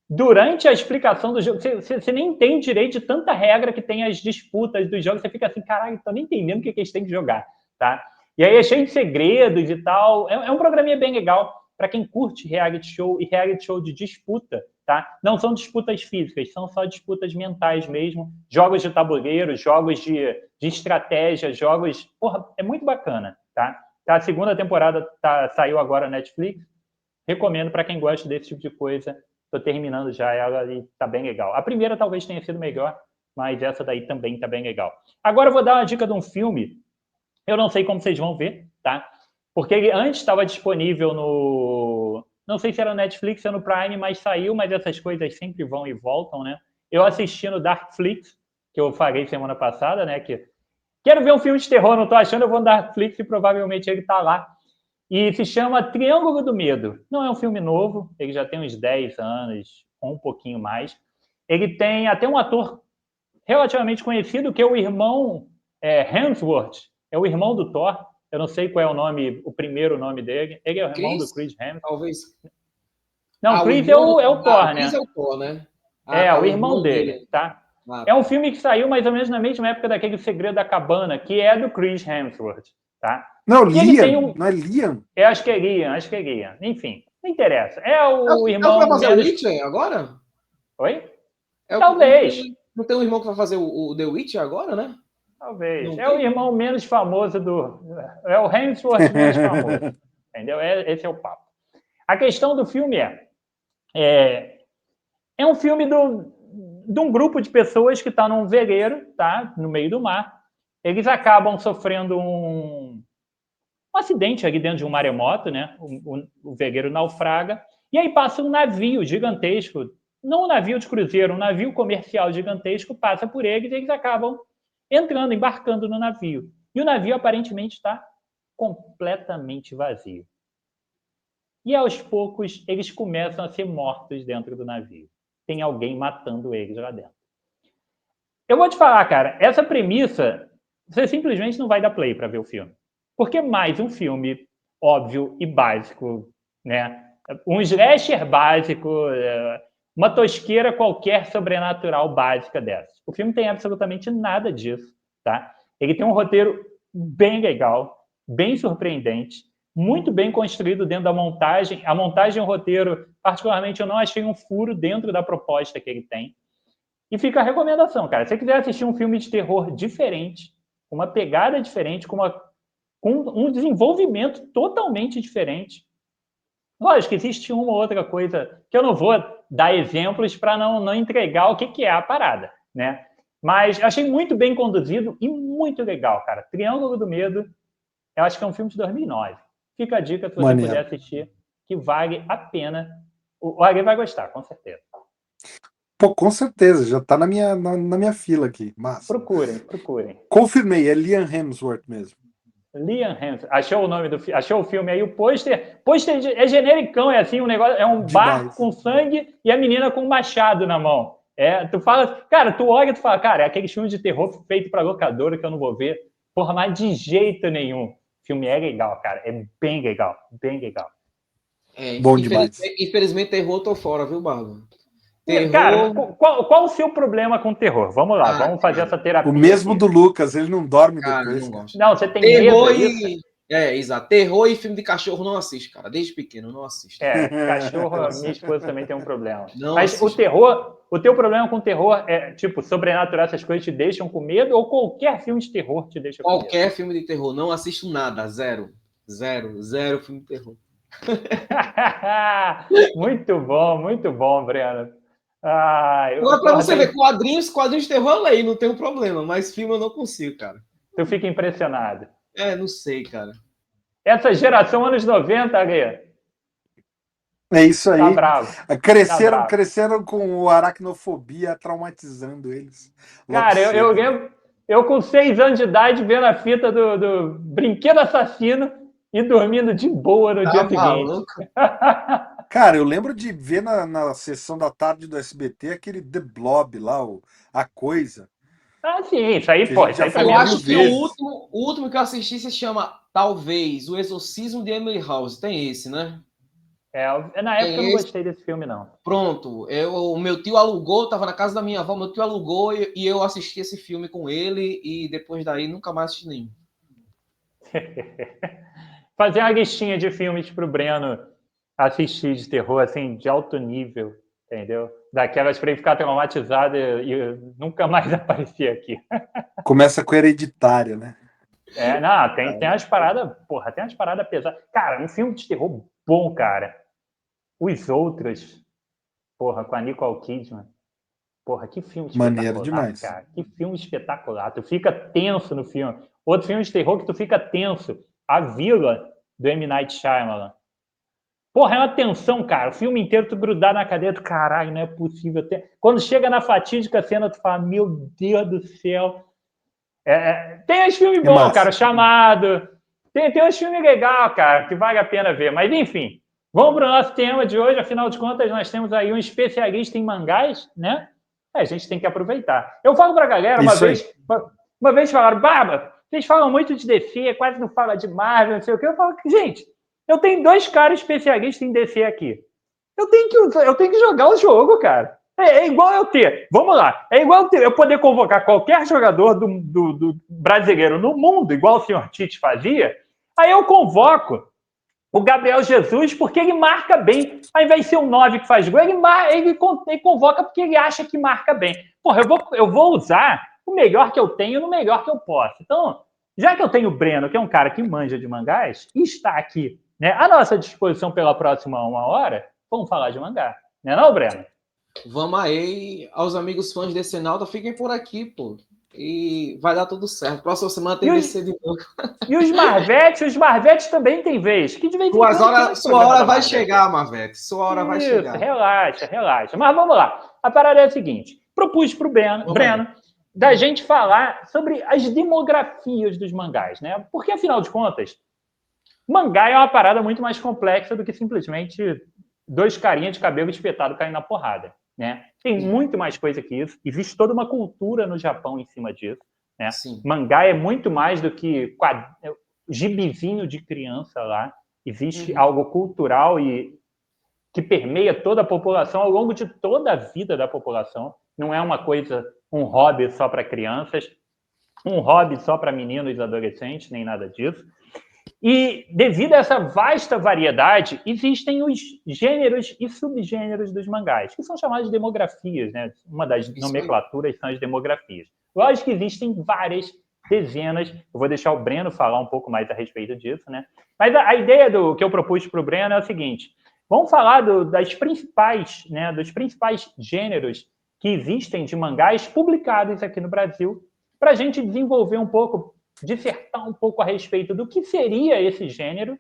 durante a explicação do jogo, você nem entende direito de tanta regra que tem as disputas dos jogos, você fica assim, caralho, tô nem entendendo o que eles têm que jogar, tá? E aí é cheio de segredos e tal. É um programinha bem legal para quem curte reality show e reality show de disputa, tá? Não são disputas físicas, são só disputas mentais mesmo, jogos de tabuleiro, jogos de estratégia, jogos... Porra, é muito bacana, tá? A segunda temporada saiu agora na Netflix, recomendo para quem gosta desse tipo de coisa. Estou terminando já ela e tá bem legal. A primeira talvez tenha sido melhor, mas essa daí também tá bem legal. Agora eu vou dar uma dica de um filme. Eu não sei como vocês vão ver, tá? Porque ele antes estava disponível no... Não sei se era no Netflix ou no Prime, mas saiu, mas essas coisas sempre vão e voltam, né? Eu assisti no Darkflix, que eu falei semana passada, né? Que quero ver um filme de terror, não tô achando, eu vou no Darkflix e provavelmente ele tá lá. E se chama Triângulo do Medo. Não é um filme novo, ele já tem uns 10 anos, ou um pouquinho mais. Ele tem até um ator relativamente conhecido, que é o irmão Hemsworth, é o irmão do Thor. Eu não sei qual é o nome, o primeiro nome dele. Ele é o irmão do Chris Hemsworth. Talvez. Não, o Chris é o Thor, né? Chris é o Thor, né? O irmão dele, tá? É um filme que saiu mais ou menos na mesma época daquele Segredo da Cabana, que é do Chris Hemsworth, tá? Não, Liam, não é Liam? Acho que é Liam. Enfim, não interessa. É o irmão... Vai fazer o Witcher agora? Oi? Talvez. Não tem um irmão que vai fazer o The Witcher agora, né? Talvez. O irmão menos famoso do... É o Hemsworth menos famoso. Entendeu? Esse é o papo. A questão do filme é um filme de um grupo de pessoas que está num veleiro, tá? No meio do mar. Eles acabam sofrendo um acidente ali dentro de um maremoto, né? O veleiro naufraga. E aí passa um navio gigantesco, não um navio de cruzeiro, um navio comercial gigantesco, passa por eles e eles acabam embarcando no navio. E o navio aparentemente está completamente vazio. E aos poucos eles começam a ser mortos dentro do navio. Tem alguém matando eles lá dentro. Eu vou te falar, cara, essa premissa, você simplesmente não vai dar play para ver o filme. Porque mais um filme óbvio e básico, né? Um slasher básico, uma tosqueira qualquer sobrenatural básica dessa. O filme tem absolutamente nada disso, tá? Ele tem um roteiro bem legal, bem surpreendente, muito bem construído dentro da montagem. A montagem e o roteiro, particularmente, eu não achei um furo dentro da proposta que ele tem. E fica a recomendação, cara. Se você quiser assistir um filme de terror diferente, com uma pegada diferente, com um desenvolvimento totalmente diferente. Lógico que existe uma ou outra coisa que eu não vou dar exemplos para não entregar o que é a parada, né? Mas achei muito bem conduzido e muito legal, cara. Triângulo do Medo, eu acho que é um filme de 2009. Fica a dica se você puder assistir, que vale a pena. O Ari vai gostar, com certeza. Pô, com certeza, já tá na minha fila aqui. Massa. Procurem. Confirmei, é Liam Hemsworth mesmo. Liam Hemsworth. Achou o nome achou o filme aí, o pôster. Pôster é genericão, é assim, um negócio, é um barco com sangue e a menina com um machado na mão. Tu fala, cara, tu olha e tu fala, cara, é aquele filme de terror feito pra locadora que eu não vou ver. Porra, mas de jeito nenhum. O filme é legal, cara. É bem legal, bem legal. Bom demais. Infelizmente, terror, tô fora, viu, Barba? Terror... Cara, qual o seu problema com terror? Vamos lá, vamos fazer essa terapia. O mesmo aqui do Lucas, ele não dorme depois. Não, você tem terror medo. Exato. Terror e filme de cachorro não assiste, cara. Desde pequeno não assisto. Cachorro, minha esposa também tem um problema. Não Mas assisto. o teu problema com terror é, tipo, sobrenatural, essas coisas te deixam com medo ou qualquer filme de terror te deixa com medo? Qualquer filme de terror. Não assisto nada. Zero filme de terror. Muito bom, Breno. Agora, pra você ver, quadrinhos de terror eu leio, não tenho problema, mas filme eu não consigo, cara. Tu fica impressionado. Não sei, cara. Essa geração anos 90, Gui. É isso aí. Tá bravo. Cresceram com o aracnofobia traumatizando eles. Cara, eu lembro, eu com 6 anos de idade vendo a fita do Brinquedo Assassino e dormindo de boa no dia seguinte. Cara, eu lembro de ver na sessão da tarde do SBT aquele The Blob lá, A Coisa. Sim, isso aí, pô. Eu acho que o último que eu assisti se chama, talvez, O Exorcismo de Emily House. Tem esse, né? Na época eu não gostei desse filme, não. Pronto. O meu tio alugou, tava na casa da minha avó, meu tio alugou e eu assisti esse filme com ele e depois daí nunca mais assisti nenhum. Fazer uma listinha de filmes pro Breno assistir de terror, assim, de alto nível, entendeu? Daquelas para ele ficar traumatizado e nunca mais aparecer aqui. Começa com Hereditário, né? Tem umas paradas, porra, tem umas paradas pesadas. Cara, um filme de terror bom, cara. Os Outros, porra, com a Nicole Kidman. Porra, que filme espetacular, maneiro demais, cara. Que filme espetacular. Tu fica tenso no filme. Outro filme de terror que tu fica tenso. A Vila, do M. Night Shyamalan. Porra, é uma tensão, cara. O filme inteiro tu grudar na cadeira, caralho, não é possível. Quando chega na fatídica cena, tu fala, meu Deus do céu. Tem uns filmes bons, cara, Chamado. Tem uns filmes legais, cara, que vale a pena ver. Mas, enfim, vamos para o nosso tema de hoje. Afinal de contas, nós temos aí um especialista em mangás, né? A gente tem que aproveitar. Eu falo para a galera, uma vez falaram, Barba, Vocês falam muito de DC, quase não fala de Marvel, não sei o que. Eu falo que, gente, eu tenho 2 caras especialistas em DC aqui. Eu tenho que jogar o jogo, cara. É igual eu ter. Vamos lá. É igual eu poder convocar qualquer jogador do brasileiro no mundo, igual o senhor Tite fazia. Aí eu convoco o Gabriel Jesus porque ele marca bem. Ao invés de ser um 9 que faz gol, ele convoca porque ele acha que marca bem. Porra, eu vou usar o melhor que eu tenho no melhor que eu posso. Então, já que eu tenho o Breno, que é um cara que manja de mangás, e está aqui, né, à nossa disposição pela próxima 1 hora, vamos falar de mangá. Não é não, Breno? Vamos aí, aos amigos fãs de Senalta, fiquem por aqui, pô. E vai dar tudo certo. Próxima semana tem DC de novo. E os Marvetes também tem vez. Que de vez em quando sua hora vai chegar, Marvete. Sua hora vai chegar. Relaxa. Mas vamos lá. A parada é a seguinte. Propus para o Breno da gente falar sobre as demografias dos mangás, né? Porque, afinal de contas, mangá é uma parada muito mais complexa do que simplesmente 2 carinhas de cabelo espetado caindo na porrada, né? Tem muito mais coisa que isso. Existe toda uma cultura no Japão em cima disso, né? Mangá é muito mais do que gibizinho de criança lá. Existe algo cultural e que permeia toda a população ao longo de toda a vida da população. Não é uma coisa, um hobby só para crianças, um hobby só para meninos e adolescentes, nem nada disso. E, devido a essa vasta variedade, existem os gêneros e subgêneros dos mangás, que são chamados de demografias, né? Uma das nomenclaturas são as demografias. Lógico que existem várias dezenas, eu vou deixar o Breno falar um pouco mais a respeito disso, né? Mas a ideia que eu propus para o Breno é o seguinte: vamos falar dos principais gêneros que existem de mangás publicados aqui no Brasil, para a gente desenvolver um pouco, dissertar um pouco a respeito do que seria esse gênero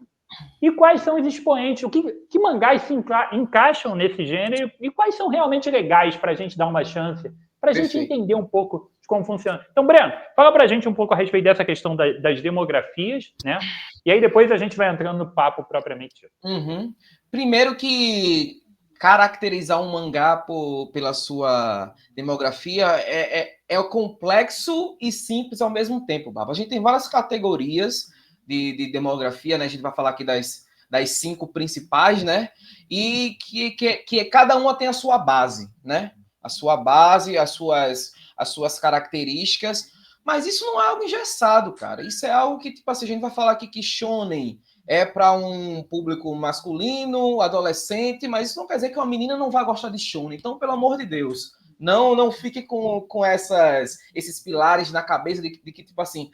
e quais são os expoentes, que mangás se encaixam nesse gênero e quais são realmente legais para a gente dar uma chance, para a gente entender um pouco de como funciona. Então, Breno, fala para a gente um pouco a respeito dessa questão das demografias, né? E aí depois a gente vai entrando no papo propriamente dito. Primeiro que caracterizar um mangá pela sua demografia é complexo e simples ao mesmo tempo, Baba. A gente tem várias categorias de demografia, né? A gente vai falar aqui das 5 principais, né? E que cada uma tem a sua base, né? A sua base, as suas características, mas isso não é algo engessado, cara. Isso é algo que, tipo assim, a gente vai falar aqui que shonen é para um público masculino, adolescente, mas isso não quer dizer que uma menina não vai gostar de shonen. Então, pelo amor de Deus, não fique com esses pilares na cabeça de que, tipo assim,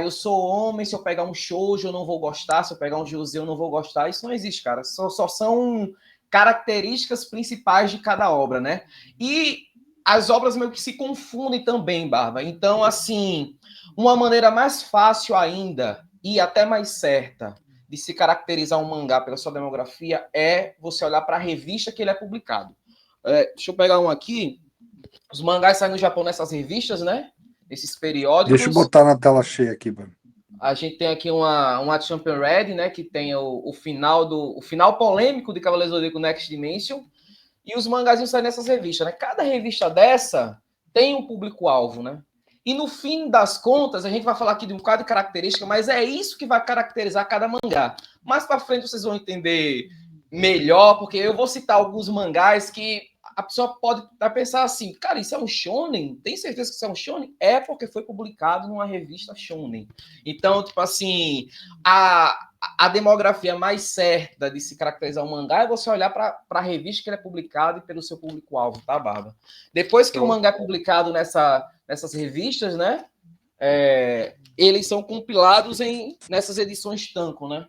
eu sou homem, se eu pegar um shoujo eu não vou gostar, se eu pegar um josei eu não vou gostar. Isso não existe, cara. Só são características principais de cada obra, né? E as obras meio que se confundem também, Barba. Então, assim, uma maneira mais fácil ainda e até mais certa de se caracterizar um mangá pela sua demografia é você olhar para a revista que ele é publicado. Deixa eu pegar um aqui. Os mangás saem no Japão nessas revistas, né? Esses periódicos. Deixa eu botar na tela cheia aqui, mano. A gente tem aqui uma Champion Red, né? Que tem o final polêmico de Cavaleiros do Zodíaco Next Dimension. E os mangazinhos saem nessas revistas, né? Cada revista dessa tem um público-alvo, né? E no fim das contas, a gente vai falar aqui de um bocado de característica, mas é isso que vai caracterizar cada mangá. Mais para frente vocês vão entender melhor, porque eu vou citar alguns mangás que a pessoa pode pensar assim, cara, isso é um shonen? Tem certeza que isso é um shonen? É porque foi publicado numa revista shonen. Então, tipo assim, a demografia mais certa de se caracterizar um mangá é você olhar para a revista que ele é publicado e pelo seu público-alvo, tá, Barba? Depois que o mangá é publicado nessas revistas, né? Eles são compilados nessas edições Tanko, né?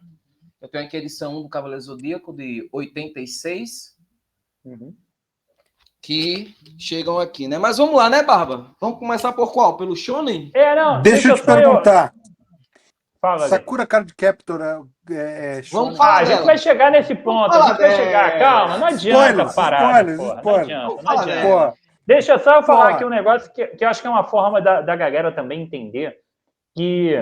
Eu tenho aqui a edição do Cavaleiro Zodíaco de 86. Que chegam aqui, né? Mas vamos lá, né, Barba? Vamos começar por qual? Pelo shonen? Não. Deixa eu te perguntar. Fala, Sakura Card Captor é shonen? Vamos falar a gente vai chegar nesse ponto. A gente vai chegar. Calma, não adianta parar. Não adianta. Deixa eu só falar aqui um negócio que eu acho que é uma forma da galera também entender que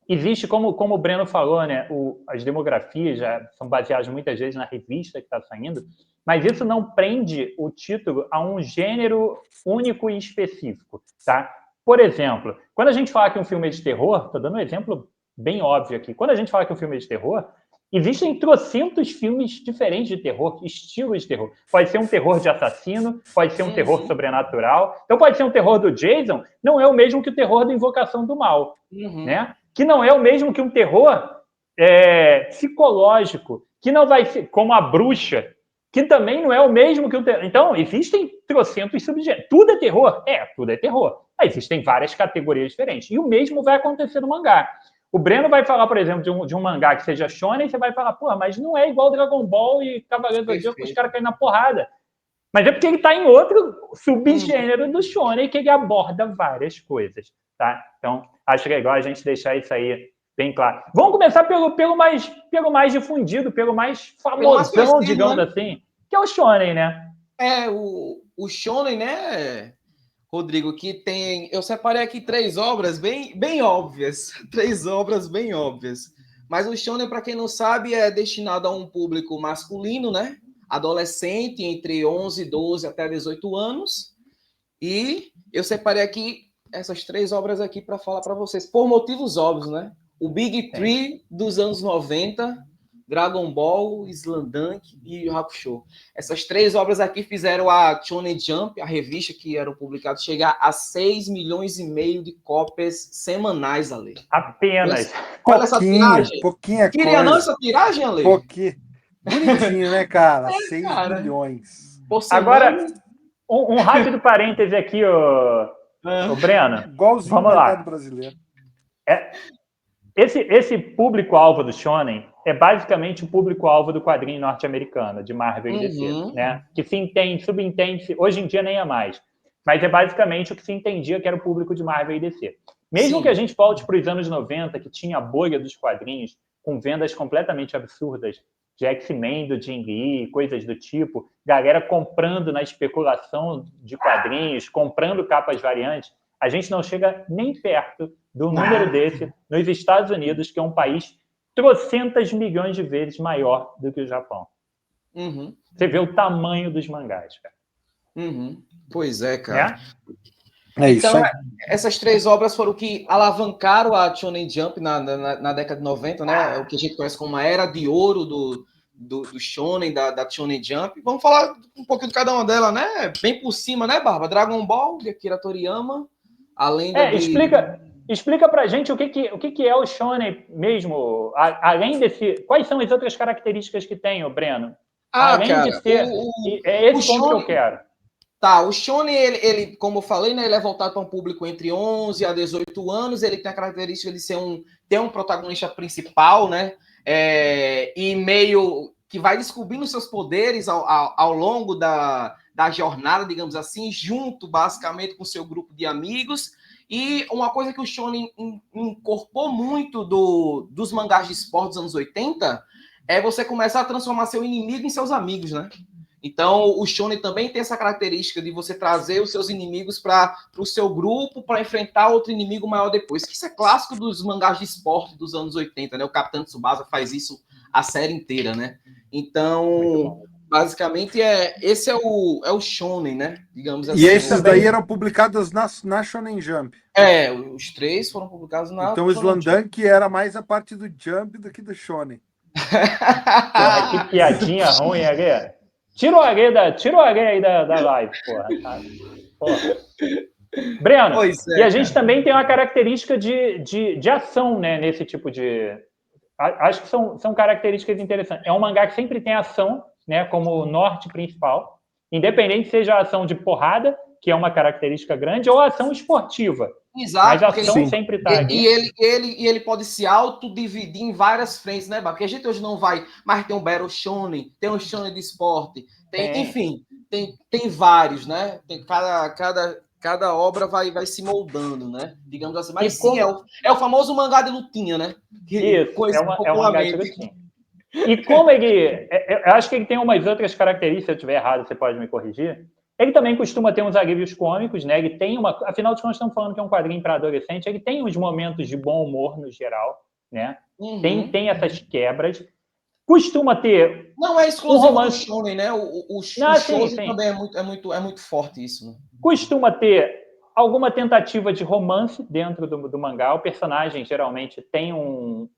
existe, como o Breno falou, né? As demografias já são baseadas muitas vezes na revista que está saindo, mas isso não prende o título a um gênero único e específico, tá? Por exemplo, quando a gente fala que um filme é de terror, estou dando um exemplo bem óbvio aqui. Quando a gente fala que um filme é de terror, existem trocentos filmes diferentes de terror, estilos de terror. Pode ser um terror de assassino, pode ser um terror sobrenatural. Então pode ser um terror do Jason, não é o mesmo que o terror da Invocação do Mal, né? Que não é o mesmo que um terror psicológico, que não vai ser como a Bruxa, que também não é o mesmo que um terror. Então, existem trocentos subgêneros. Tudo é terror? Tudo é terror. Existem várias categorias diferentes. E o mesmo vai acontecer no mangá. O Breno vai falar, por exemplo, de um mangá que seja shonen, e você vai falar, pô, mas não é igual Dragon Ball e Cavaleiros do Zodíaco, os caras caem na porrada. Mas é porque ele está em outro subgênero do shonen, que ele aborda várias coisas, tá? Então, acho legal a gente deixar isso aí bem claro. Vamos começar pelo mais difundido, pelo mais famosão, digamos assim, que é o shonen, né? O shonen, né, Rodrigo, que tem... Eu separei aqui 3 obras bem óbvias. 3 obras bem óbvias. Mas o shonen, para quem não sabe, é destinado a um público masculino, né? Adolescente, entre 11, 12 até 18 anos. E eu separei aqui essas 3 obras aqui para falar para vocês, por motivos óbvios, né? O Big Three dos anos 90, Dragon Ball, Slandunk e Yu Hakusho. Essas 3 obras aqui fizeram a Shonen Jump, a revista que era publicada, chegar a 6,5 milhões de cópias semanais, Ale. Apenas. Olha essa tiragem. Pouquinha Queria coisa. não essa tiragem, Ale? Pouquinho. Bonitinho, né, cara? 6 milhões. Agora, um rápido parêntese aqui, o Breno. Igualzinho Vamos o lá. mercado brasileiro. Esse público-alvo do shonen é basicamente o público-alvo do quadrinho norte-americano, de Marvel e DC, né? Que se entende, subentende, hoje em dia nem é mais, mas é basicamente o que se entendia que era o público de Marvel e DC. Mesmo que a gente volte para os anos 90, que tinha a bolha dos quadrinhos, com vendas completamente absurdas, de X-Men, do Jim Lee, coisas do tipo, galera comprando na especulação de quadrinhos, comprando capas variantes, a gente não chega nem perto do número desse nos Estados Unidos, que é um país trocentas milhões de vezes maior do que o Japão. Você vê o tamanho dos mangás, cara. Pois é, cara. É isso então, aí. Essas 3 obras foram o que alavancaram a Shonen Jump na década de 90, né? O que a gente conhece como a era de ouro do Shonen, da Shonen Jump. Vamos falar um pouquinho de cada uma delas, né? Bem por cima, né, Barba? Dragon Ball, de Akira Toriyama, além Explica pra gente o que é o shonen mesmo, além desse... Quais são as outras características que tem, o Breno? Além cara, de ser... é esse ponto que eu quero. Tá, o shonen, ele, como eu falei, né, ele é voltado para um público entre 11 a 18 anos, ele tem a característica de ter um protagonista principal, né, e meio que vai descobrindo seus poderes ao longo da jornada, digamos assim, junto, basicamente, com seu grupo de amigos. E uma coisa que o shonen incorporou muito dos mangás de esporte dos anos 80 é você começar a transformar seu inimigo em seus amigos, né? Então, o shonen também tem essa característica de você trazer os seus inimigos para o seu grupo para enfrentar outro inimigo maior depois. Isso é clássico dos mangás de esporte dos anos 80, né? O Capitão Tsubasa faz isso a série inteira, né? Então, basicamente, esse é o shonen, né? Digamos assim. E esses daí eram publicados na Shonen Jump. Os 3 foram publicados na Então, o Slandunk era mais a parte do Jump do que do Shonen. Porra, que piadinha ruim, Ale. Tira o Ale aí da live, porra. Breno, e a gente também tem uma característica de ação, né, nesse tipo de... Acho que são características interessantes. É um mangá que sempre tem ação, né, como norte principal, independente seja a ação de porrada, que é uma característica grande, ou a ação esportiva. Exato. Mas a ação sempre está ali. E ele pode se autodividir em várias frentes, né, Porque a gente hoje não vai, mas tem um Battle Shonen, tem um Shonen de esporte, enfim, tem vários, né? Tem cada obra vai se moldando, né? Digamos assim. Mas sim, é o famoso mangá de lutinha, né? Isso, é um mangá de lutinha. E como ele... Eu acho que ele tem umas outras características, se eu estiver errado, você pode me corrigir. Ele também costuma ter uns alívios cômicos, né? Ele tem afinal de contas, estamos falando que é um quadrinho para adolescente, ele tem uns momentos de bom humor no geral, né? Tem essas quebras. Costuma ter... Não é exclusivo do shonen, né? O shonen também é muito forte isso, né? Costuma ter alguma tentativa de romance dentro do mangá. O personagem geralmente tem um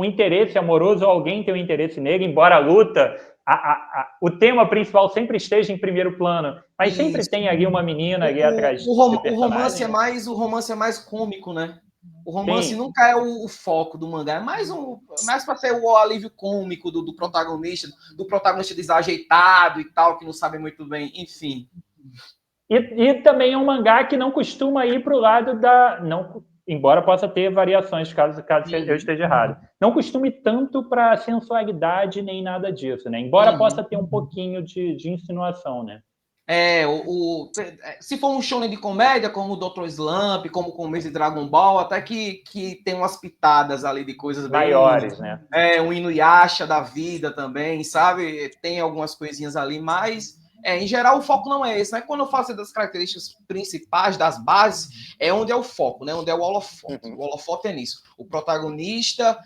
interesse amoroso, ou alguém tem um interesse nele, embora a luta, o tema principal sempre esteja em primeiro plano, mas sempre tem ali uma menina ali atrás do personagem. O romance é mais cômico, né? O romance Sim. nunca é o foco do mangá, é mais para ser o alívio cômico do protagonista desajeitado e tal, que não sabe muito bem, enfim. E também é um mangá que não costuma ir para o lado embora possa ter variações, caso eu esteja errado. Não costuma ir tanto para sensualidade nem nada disso, né? Embora possa ter um pouquinho de insinuação, né? Se for um shonen de comédia, como o Dr. Slump, como o começo de Dragon Ball, até que tem umas pitadas ali de coisas bem... Maiores, né? Um Inuyasha da vida também, sabe? Tem algumas coisinhas ali, mas... em geral, o foco não é esse, né? Quando eu falo das características principais, das bases, é onde é o foco, né? Onde é o holofote. O holofote é nisso. O protagonista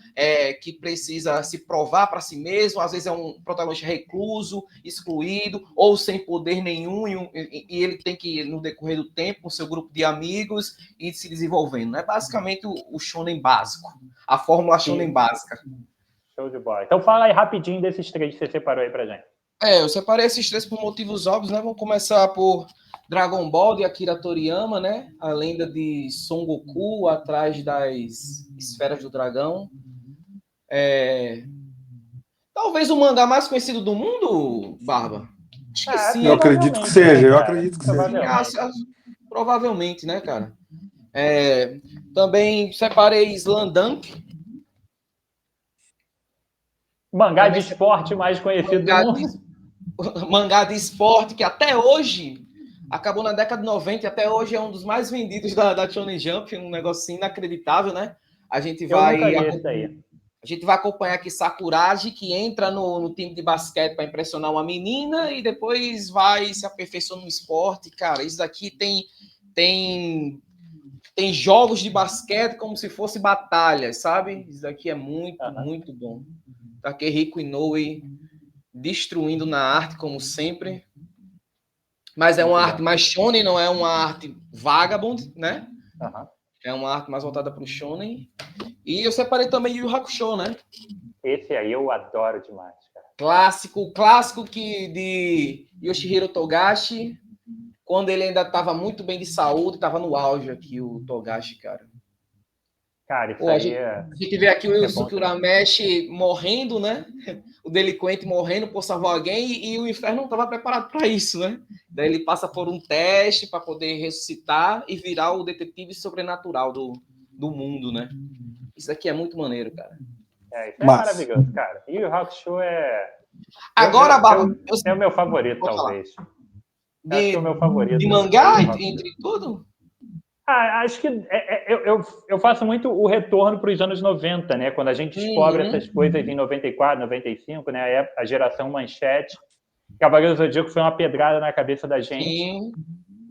que precisa se provar para si mesmo, às vezes é um protagonista recluso, excluído, ou sem poder nenhum, e ele tem que, no decorrer do tempo, com seu grupo de amigos, ir se desenvolvendo. É basicamente o shonen básico. A fórmula shonen básica. Show de bola. Então fala aí rapidinho desses 3 que você separou aí pra gente. Eu separei esses 3 por motivos óbvios, né? Vamos começar por Dragon Ball, de Akira Toriyama, né? A lenda de Son Goku atrás das esferas do dragão. Talvez o mangá mais conhecido do mundo, Barba? Acho que sim. Eu acredito que seja, Provavelmente, né, cara? Também separei Slandunk. Mangá de esporte mais conhecido do mundo. Mangá de esporte, que até hoje, acabou na década de 90 e até hoje é um dos mais vendidos da Shonen Jump, um negócio inacreditável, né? A gente vai acompanhar aqui Sakuragi, que entra no time de basquete para impressionar uma menina e depois vai se aperfeiçoando no esporte. Cara, isso daqui tem jogos de basquete como se fosse batalhas, sabe? Isso daqui é muito, muito bom. Takehiko Inoue destruindo na arte, como sempre. Mas é uma arte mais shonen, não é uma arte vagabond, né? É uma arte mais voltada para o shonen. E eu separei também Yu Yu Hakusho, né? Esse aí eu adoro demais, cara. Clássico de Yoshihiro Togashi, quando ele ainda estava muito bem de saúde, estava no auge aqui, o Togashi, cara. Cara, isso aí a gente vê aqui o Yusuke Urameshi morrendo, né? O delinquente morrendo por salvar alguém e o inferno não estava preparado para isso, né? Daí ele passa por um teste para poder ressuscitar e virar o detetive sobrenatural do mundo, né? Isso aqui é muito maneiro, cara. Isso é maravilhoso, cara. E o Hakusho Agora, é o meu favorito, talvez. Acho que é o meu favorito. De mangá, entre tudo? Acho que eu faço muito o retorno para os anos 90, né? Quando a gente descobre essas coisas em 94, 95, né? A geração Manchete. Cavaleiro Zodíaco foi uma pedrada na cabeça da gente. Sim.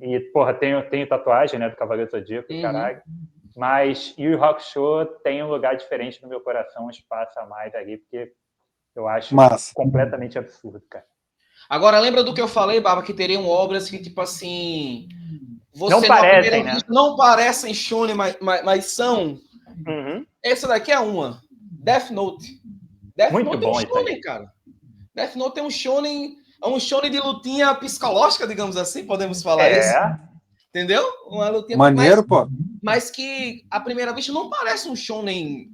E, porra, tenho tatuagem, né? Do Cavaleiro Zodíaco, caralho. Mas Yu Yu Hakusho tem um lugar diferente no meu coração, um espaço a mais ali, porque eu acho completamente absurdo, cara. Agora, lembra do que eu falei, Barba, que teriam obras que, tipo assim... não parecem, né? Não parecem shonen, mas são. Essa daqui é uma. Death Note. Muito bom, é um shonen, cara. Death Note é um shonen de lutinha psicológica, digamos assim, podemos falar isso. Entendeu? Uma lutinha maneiro, pô. Mas que, à primeira vista, não parece um shonen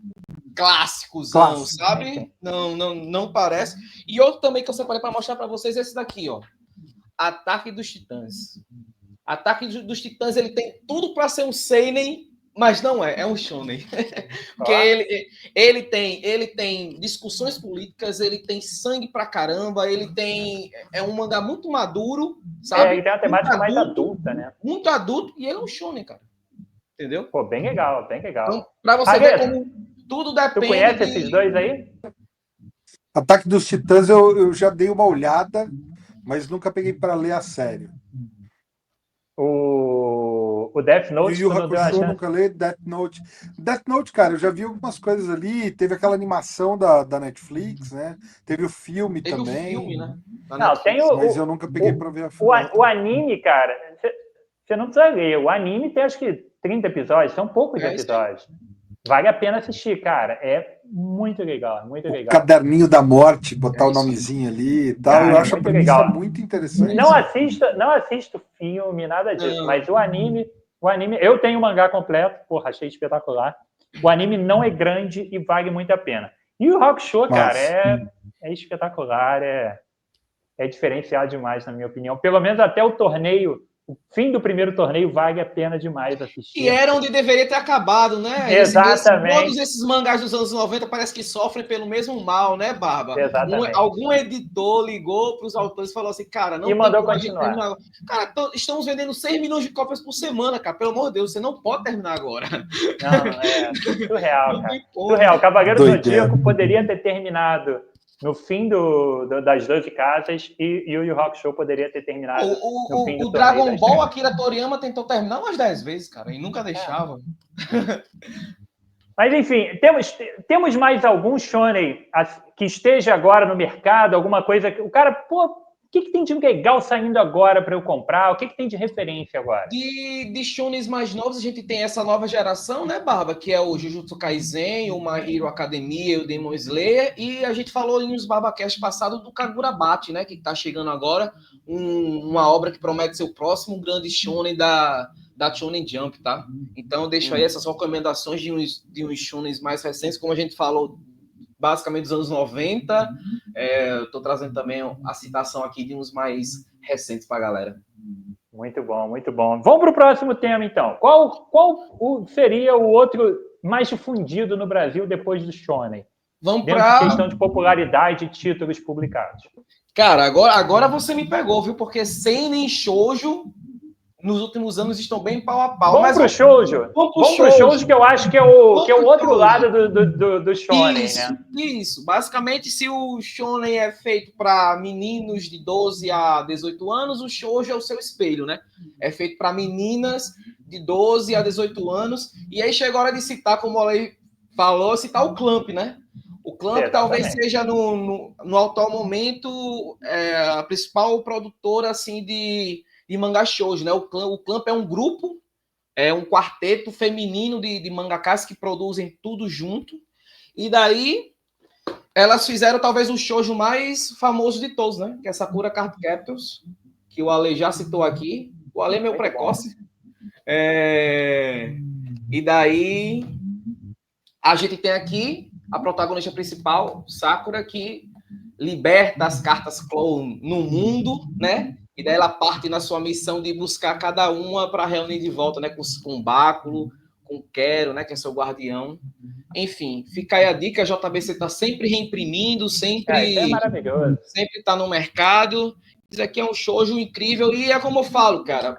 clássicozão, sabe? Não parece. E outro também que eu separei para mostrar para vocês é esse daqui, ó. Ataque dos Titãs. Ataque dos Titãs, ele tem tudo para ser um seinen, mas não é um shonen. Porque ele tem discussões políticas, ele tem sangue pra caramba, é um mangá muito maduro, sabe? Ele tem uma temática mais adulta, né? Muito adulto, e ele é um shonen, cara. Entendeu? Pô, bem legal, bem legal. Então, pra você ver como tudo depende... Tu conhece esses dois aí? Ataque dos Titãs eu já dei uma olhada, mas nunca peguei para ler a sério. O Death Note, Yu Yu Hakusho, nunca li. Death Note, cara, eu já vi algumas coisas ali. Teve aquela animação da Netflix, né? Teve o filme também. O filme, né? Não, tem mas eu nunca peguei pra ver a fundo. O anime, cara, você não precisa ler. O anime tem, acho que, 30 episódios. São poucos episódios. Vale a pena assistir, cara. É muito legal, muito O legal. Caderninho da Morte, botar o nomezinho ali e tal. Cara, Eu acho a muito premissa legal. muito interessante. Não assista o filme, nada disso. Mas o anime... Eu tenho o mangá completo. Porra, achei espetacular. O anime não é grande e vale muito a pena. E o Hakusho, cara, é espetacular, é diferenciado demais, na minha opinião. Pelo menos até o torneio, o fim do primeiro torneio, vale a pena demais assistir. E era onde deveria ter acabado, né? Exatamente. Todos esses mangás dos anos 90 parece que sofrem pelo mesmo mal, né, Barba? Exatamente. Algum editor ligou para os autores e falou assim, cara, não e mandou continuar. Cara, estamos vendendo 6 milhões de cópias por semana, cara. Pelo amor de Deus, você não pode terminar agora. Não, é surreal, cara. Surreal. Cavaleiro do Zodíaco poderia ter terminado no fim das 12 casas e o Yu Hakusho poderia ter terminado no fim do o Dragon Ball, Akira Toriyama tentou terminar umas 10 vezes, cara, e nunca deixava. Mas, enfim, temos mais algum shonen que esteja agora no mercado, alguma coisa que o cara, pô, o que tem de legal saindo agora para eu comprar? O que tem de referência agora? De shonens mais novos, a gente tem essa nova geração, né, Barba? Que é o Jujutsu Kaisen, o My Hero Academia, o Demon Slayer. E a gente falou nos BarbaCast passados do Kagurabate, né? Que está chegando agora. Uma obra que promete ser o próximo grande shonen da Shonen Jump, tá? Então, eu deixo aí essas recomendações de uns shonens mais recentes, como a gente falou, basicamente dos anos 90. Eu estou trazendo também a citação aqui de uns mais recentes para a galera. Muito bom, muito bom. Vamos para o próximo tema, então. Qual seria o outro mais difundido no Brasil depois do shonen? Vamos para questão de popularidade e títulos publicados. Cara, agora você me pegou, viu? Porque seinen e shoujo nos últimos anos estão bem pau a pau. Vamos pro shoujo. Vamos pro shoujo, que eu acho que é o outro lado do shonen, isso, né? Isso. Basicamente, se o shonen é feito para meninos de 12 a 18 anos, o shoujo é o seu espelho, né? É feito para meninas de 12 a 18 anos. E aí chegou a hora de citar, como o Ale falou, citar o Clamp, né? O Clamp talvez seja, no atual momento, a principal produtora, assim, de mangá shoujo, né? O Clamp é um grupo, é um quarteto feminino de mangakás que produzem tudo junto. E daí, elas fizeram talvez o shoujo mais famoso de todos, né? Que é Sakura Card Captors, que o Ale já citou aqui. O Ale é meu precoce. E daí, a gente tem aqui a protagonista principal, Sakura, que liberta as cartas clone no mundo, né? E daí ela parte na sua missão de buscar cada uma para reunir de volta, né? Com o Báculo, com o Quero, né? Que é seu guardião. Enfim, fica aí a dica, a JBC está sempre reimprimindo, sempre... é maravilhoso. Sempre está no mercado. Isso aqui é um shoujo incrível. E é como eu falo, cara,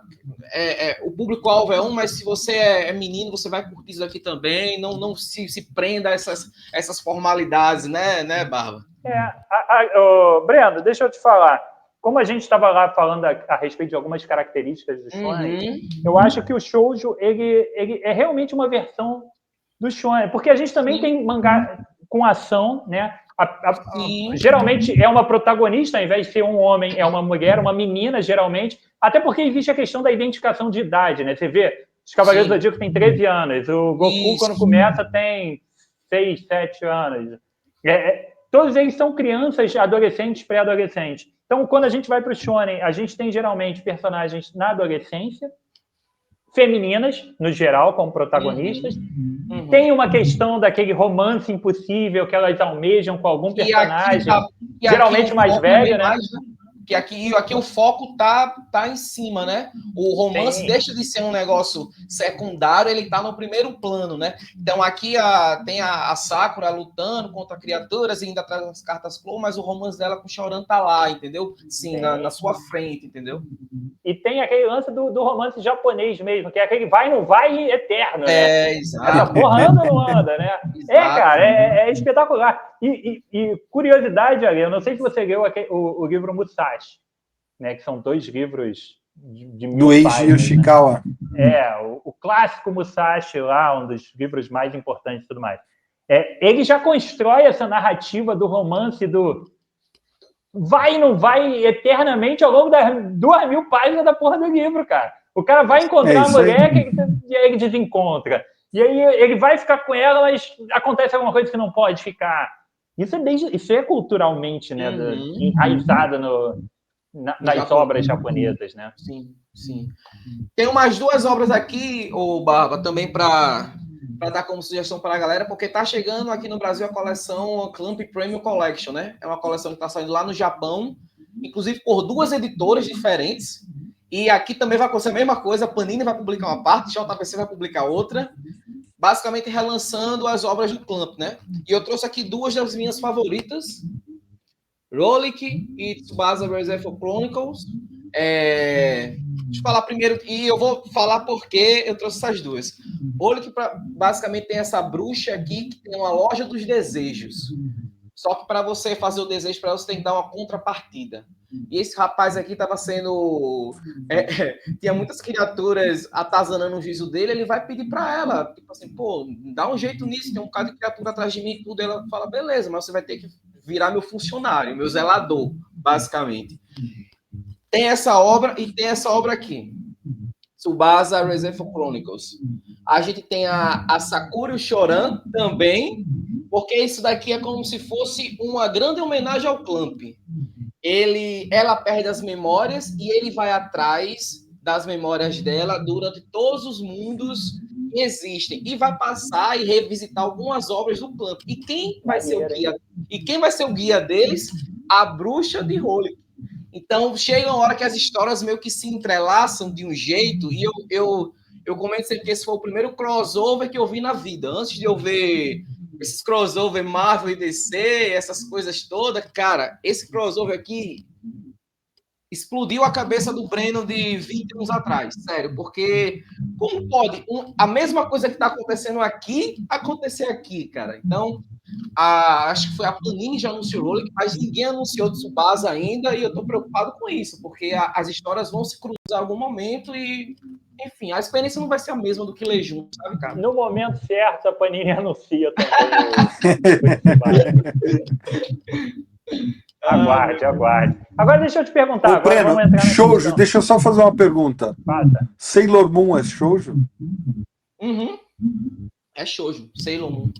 o público-alvo é mas se você é menino, você vai curtir isso aqui também. Não se prenda a essas formalidades, né, Barba? Breno, deixa eu te falar. Como a gente estava lá falando a respeito de algumas características do shonen, eu acho que o shoujo ele é realmente uma versão do shonen, porque a gente também tem mangá com ação, né? Geralmente é uma protagonista, ao invés de ser um homem, é uma mulher, uma menina, geralmente, até porque existe a questão da identificação de idade, né? Você vê, os Cavaleiros do Zodíaco têm 13 anos, o Goku, quando começa, tem 6, 7 anos. Todos eles são crianças, adolescentes, pré-adolescentes. Então, quando a gente vai para o shonen, a gente tem geralmente personagens na adolescência, femininas, no geral, como protagonistas. Tem uma questão daquele romance impossível que elas almejam com algum personagem, geralmente mais velho, né? Que aqui o foco tá em cima, né? O romance deixa de ser um negócio secundário, ele tá no primeiro plano, né? Então aqui tem a Sakura lutando contra criaturas e ainda traz as cartas clone, mas o romance dela com o Choran tá lá, entendeu? Sim, na sua frente, entendeu? E tem aquele lance do romance japonês mesmo, que é aquele vai, não vai eterno, né? Exato. Essa porra anda ou não anda, né? Cara, é espetacular. E curiosidade, Ali, eu não sei se você leu o livro Musashi, né? Que são 2 livros de 1000 do Eiji páginas, Yoshikawa. Né? O clássico Musashi lá, um dos livros mais importantes e tudo mais. Ele já constrói essa narrativa do romance do vai e não vai eternamente ao longo das 2000 páginas da porra do livro, cara. O cara vai encontrar uma isso aí. mulher e aí ele desencontra. E aí ele vai ficar com ela, mas acontece alguma coisa que não pode ficar. Isso é culturalmente, né, enraizado nas Japão. obras japonesas, né? Sim, sim. Tem umas 2 obras aqui, ô Barba, também para dar como sugestão para a galera, porque tá chegando aqui no Brasil a coleção Clamp Premium Collection, né? É uma coleção que tá saindo lá no Japão, inclusive por 2 editoras diferentes. E aqui também vai acontecer a mesma coisa, a Panini vai publicar uma parte, a JBC vai publicar outra, basicamente relançando as obras do Clamp, né? E eu trouxe aqui 2 das minhas favoritas, Rolik e Tsubasa Reserve Chronicles. Deixa eu falar primeiro, e eu vou falar porque eu trouxe essas 2. Rolik, basicamente, tem essa bruxa aqui que tem uma loja dos desejos. Só que para você fazer o desejo para ela, você tem que dar uma contrapartida. E esse rapaz aqui estava sendo... tinha muitas criaturas atazanando o juízo dele, ele vai pedir para ela, tipo assim, pô, dá um jeito nisso, tem um bocado de criatura atrás de mim e tudo. Ela fala, beleza, mas você vai ter que virar meu funcionário, meu zelador, basicamente. Tem essa obra e tem essa obra aqui. Tsubasa Reserve Chronicles. A gente tem a Sakura Choran também, porque isso daqui é como se fosse uma grande homenagem ao Clamp. Ela perde as memórias e ele vai atrás das memórias dela durante todos os mundos que existem e vai passar e revisitar algumas obras do Clamp. E quem vai ser o guia deles? A bruxa de Rolik. Então chega uma hora que as histórias meio que se entrelaçam de um jeito, e eu comento sempre que esse foi o primeiro crossover que eu vi na vida. Antes de eu ver esses crossover Marvel e DC, essas coisas todas, cara, esse crossover aqui explodiu a cabeça do Breno de 20 anos atrás, sério, porque como pode a mesma coisa que está acontecendo aqui, acontecer aqui, cara? Então, acho que foi a Panini já anunciou Rolik, mas ninguém anunciou Tsubasa ainda, e eu estou preocupado com isso, porque as histórias vão se cruzar em algum momento e, enfim, a experiência não vai ser a mesma do que ler junto, sabe, cara? No momento certo, a Panini anuncia também Aguarde. Agora deixa eu te perguntar. Ô, Breno, vamos entrar shoujo, deixa eu só fazer uma pergunta. Passa. Sailor Moon é shoujo? Uhum. É shoujo, Sailor Moon.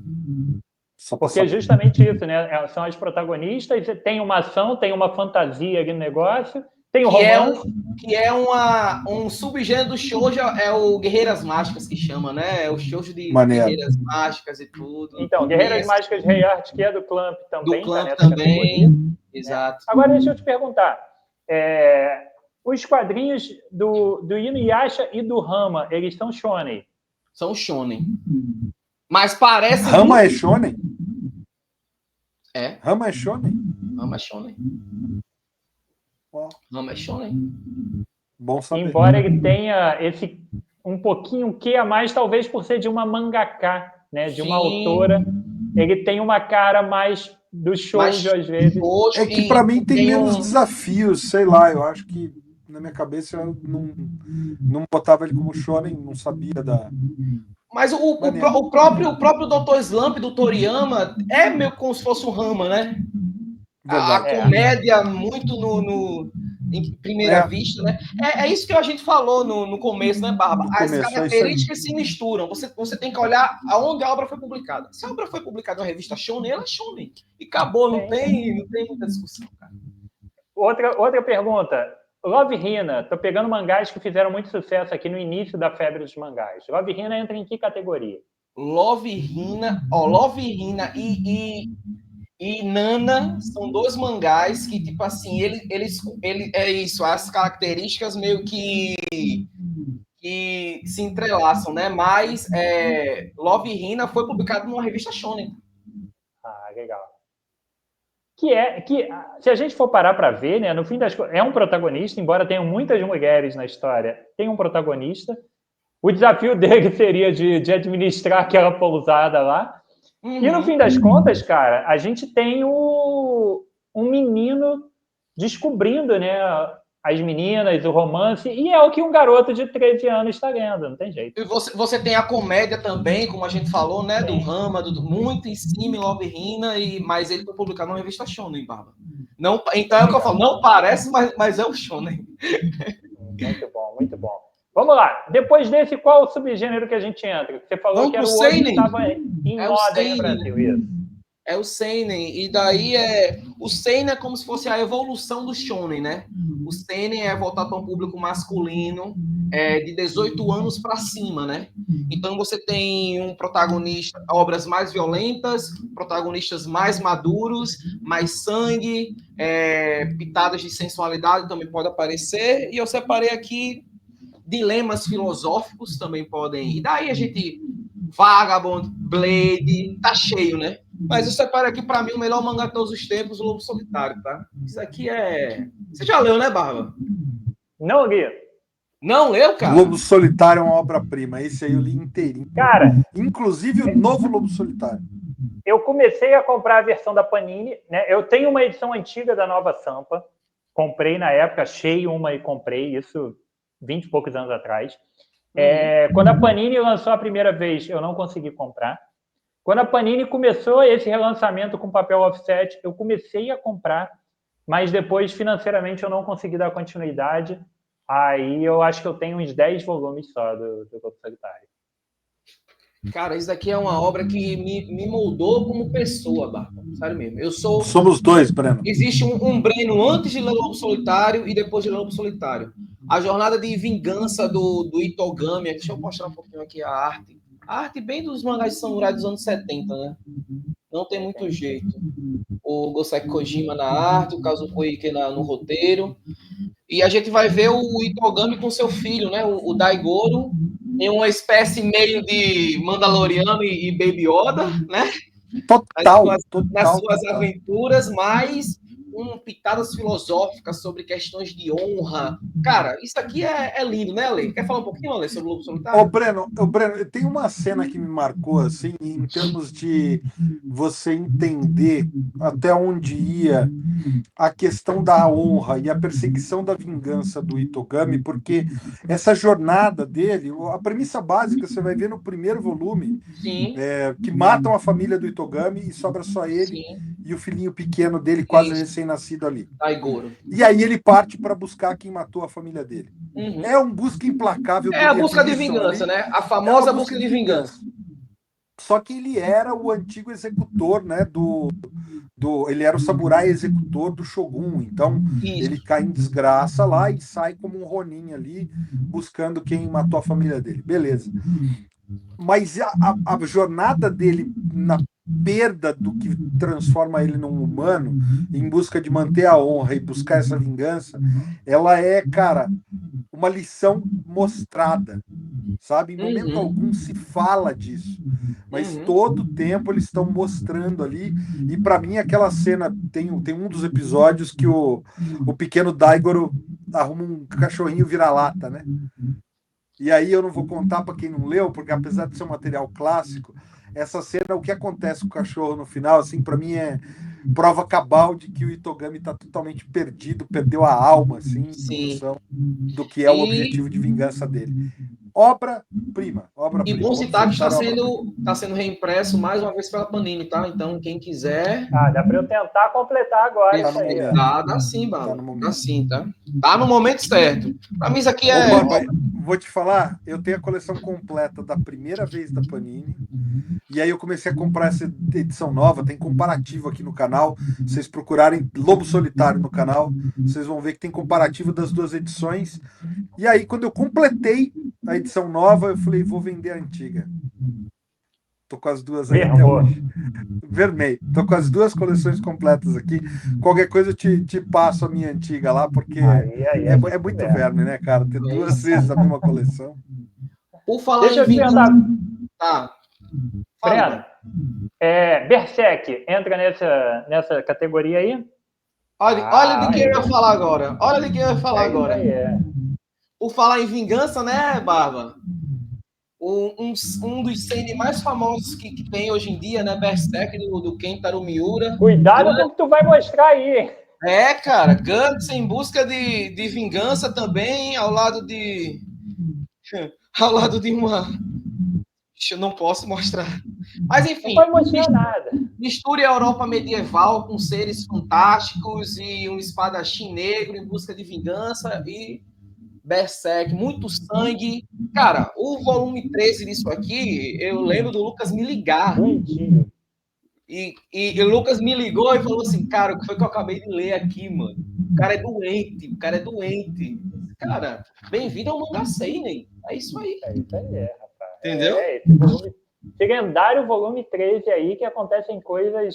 Porque é justamente isso, né? São as protagonistas, tem uma ação, tem uma fantasia ali no negócio, tem o romance. Que é um subgênero do shoujo, é o Guerreiras Mágicas que chama, né? É o shoujo de Guerreiras Mágicas e tudo. Então, Guerreiras Mágicas Rei Art, que é do Clamp também. Do Clamp também, exato. Agora, deixa eu te perguntar. Os quadrinhos do Inuyasha e do Rama, eles são shonen? São shonen. Mas parece... Rama é shonen? É. Rama é shonen? Rama é shonen. Rama é shonen. Bom saber. Embora ele tenha esse um pouquinho que a mais, talvez por ser de uma mangaka, né? De uma autora, ele tem uma cara mais do shoujo às vezes. É que para mim tem menos desafios, sei lá, eu acho que na minha cabeça eu não botava ele como shonen, não sabia da... Mas o próprio Dr. Slump do Toriyama é meio como se fosse um Rama, né? A comédia muito em primeira vista, né? É isso que a gente falou no começo, né, Barba? As características se misturam. Você tem que olhar aonde a obra foi publicada. Se a obra foi publicada em uma revista shonen, ela é shonen. E acabou, não tem muita discussão, cara. Outra pergunta. Love Hina, tô pegando mangás que fizeram muito sucesso aqui no início da febre dos mangás. Love Hina entra em que categoria? Love Hina e Nana são 2 mangás que, tipo assim, eles é isso, as características meio que se entrelaçam, né? Mas Love Hina foi publicado numa revista shonen. Ah, legal. Que se a gente for parar para ver, né, no fim das contas, é um protagonista, embora tenham muitas mulheres na história, tem um protagonista. O desafio dele seria de administrar aquela pousada lá. E no fim das contas, cara, a gente tem um menino descobrindo, né, as meninas, o romance, e é o que um garoto de 13 anos está lendo, não tem jeito. E você tem a comédia também, como a gente falou, né, do Rama, muito em cima, em Love Hina, mas ele foi publicado numa revista shonen, Barba. Não, então é o que eu falo, não parece, mas é o shonen. Muito bom, muito bom. Vamos lá. Depois desse, qual o subgênero que a gente entra? Você falou Vamos que era pro o outro que seinen. estava em É o moda aí no seinen. Brasil, isso. É o seinen, e daí o seinen é como se fosse a evolução do shonen, né? O seinen é voltado para um público masculino, de 18 anos para cima, né? Então você tem um protagonista, obras mais violentas, protagonistas mais maduros, mais sangue, pitadas de sensualidade também pode aparecer, e eu separei aqui dilemas filosóficos também podem. E daí a gente Vagabond, Blade, tá cheio, né? Mas eu separo aqui, para mim, o melhor mangá de todos os tempos, o Lobo Solitário, tá? Isso aqui é... Você já leu, né, Barba? Não, Gui. Não leu, cara? Lobo Solitário é uma obra-prima. Esse aí eu li inteirinho. Cara... Inclusive o novo Lobo Solitário. Eu comecei a comprar a versão da Panini, né? Eu tenho uma edição antiga da Nova Sampa. Comprei na época, achei uma e comprei, isso 20 e poucos anos atrás. Quando a Panini lançou a primeira vez, eu não consegui comprar. Quando a Panini começou esse relançamento com papel offset, eu comecei a comprar, mas depois, financeiramente, eu não consegui dar continuidade. Aí eu acho que eu tenho uns 10 volumes só do Lobo Solitário. Cara, isso daqui é uma obra que me moldou como pessoa, Barba. Sério mesmo. Somos dois, Breno. Existe um Breno antes de ler Lobo Solitário e depois de ler Lobo Solitário. A jornada de vingança do Itogami. Deixa eu mostrar um pouquinho aqui a arte. A arte bem dos mangás de samurai dos anos 70, né? Não tem muito jeito. O Goseki Kojima na arte, o Kazuko Ike no roteiro. E a gente vai ver o Itogami com seu filho, né? O Daigoro, em uma espécie meio de Mandaloriano e Baby Yoda, né? Nas suas aventuras, mas com pitadas filosóficas sobre questões de honra. Cara, isso aqui é lindo, né, Ale? Quer falar um pouquinho, Ale, sobre o Lobo Solitário? Ô, Breno, tem uma cena que me marcou, assim, em termos de você entender até onde ia a questão da honra e a perseguição da vingança do Itogami, porque essa jornada dele, a premissa básica, você vai ver no primeiro volume, que matam a família do Itogami e sobra só ele e o filhinho pequeno dele, quase recém-nascido ali. Daigoro. E aí ele parte para buscar quem matou a família dele. É uma busca implacável. É a busca de vingança, ali, né? A famosa busca de vingança. Só que ele era o antigo executor, né? Ele era o samurai executor do Shogun. Então, ele cai em desgraça lá e sai como um Ronin ali, buscando quem matou a família dele. Beleza. Mas a jornada dele na perda do que transforma ele num humano, em busca de manter a honra e buscar essa vingança, ela é, cara, uma lição mostrada, sabe? Em momento algum se fala disso, mas todo tempo eles estão mostrando ali, e para mim aquela cena, tem um dos episódios que o pequeno Daigoro arruma um cachorrinho vira-lata, né? E aí eu não vou contar para quem não leu, porque apesar de ser um material clássico, essa cena, o que acontece com o cachorro no final, assim, para mim é prova cabal de que o Itogami está totalmente perdido, perdeu a alma, assim, do que é o objetivo de vingança dele. Obra-prima. E bom citar que está sendo reimpresso mais uma vez pela Panini, tá? Então, quem quiser... dá para eu tentar completar agora isso aí. Dá sim, Bala. Dá sim, tá? Tá no momento certo. Pra mim, isso aqui vou te falar, eu tenho a coleção completa da primeira vez da Panini, e aí eu comecei a comprar essa edição nova, tem comparativo aqui no canal, se vocês procurarem Lobo Solitário no canal, vocês vão ver que tem comparativo das duas edições, e aí quando eu completei a edição nova, eu falei, vou vender a antiga. Tô com as duas aí até hoje. Vermelho. Tô com as duas coleções completas aqui. Qualquer coisa eu te passo a minha antiga lá, porque é muito verme, né, cara? Ter duas vezes a mesma coleção. Por falar Deixa eu te perguntar. Tá. Breno, Berserk entra nessa categoria aí? Olha de quem eu ia falar agora. Por falar em vingança, né, Barba? Um dos seinen mais famosos que tem hoje em dia, né? Berserk, do Kentaro Miura. Cuidado com o que tu vai mostrar aí. Cara, Guts em busca de vingança também, ao lado de uma... Eu não posso mostrar. Mas, enfim... Não pode mostrar nada. Misture a Europa medieval com seres fantásticos e um espadachim negro em busca de vingança e Berserk, muito sangue. Cara, o volume 13 disso aqui, eu lembro do Lucas me ligar. Doentinho. E o Lucas me ligou e falou assim, cara, o que foi que eu acabei de ler aqui, mano? O cara é doente, o cara é doente. Cara, bem-vindo ao Manga Seinen. É isso aí. É isso aí, rapaz. Entendeu? Esse volume, esse lendário volume 13 aí, que acontecem coisas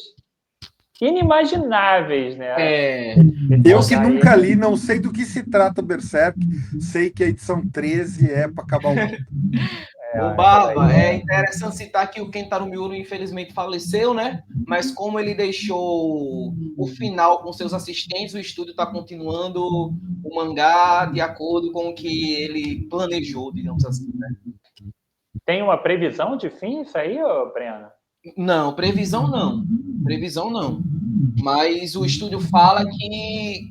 inimagináveis, né? Eu que nunca li, não sei do que se trata o Berserk, sei que a edição 13 é para acabar o mundo. O Barba, é interessante citar que o Kentaro Miura infelizmente faleceu, né? Mas como ele deixou o final com seus assistentes, o estúdio está continuando o mangá de acordo com o que ele planejou, digamos assim, né? Tem uma previsão de fim isso aí, Breno? Não, previsão não. Previsão não. Mas o estúdio fala que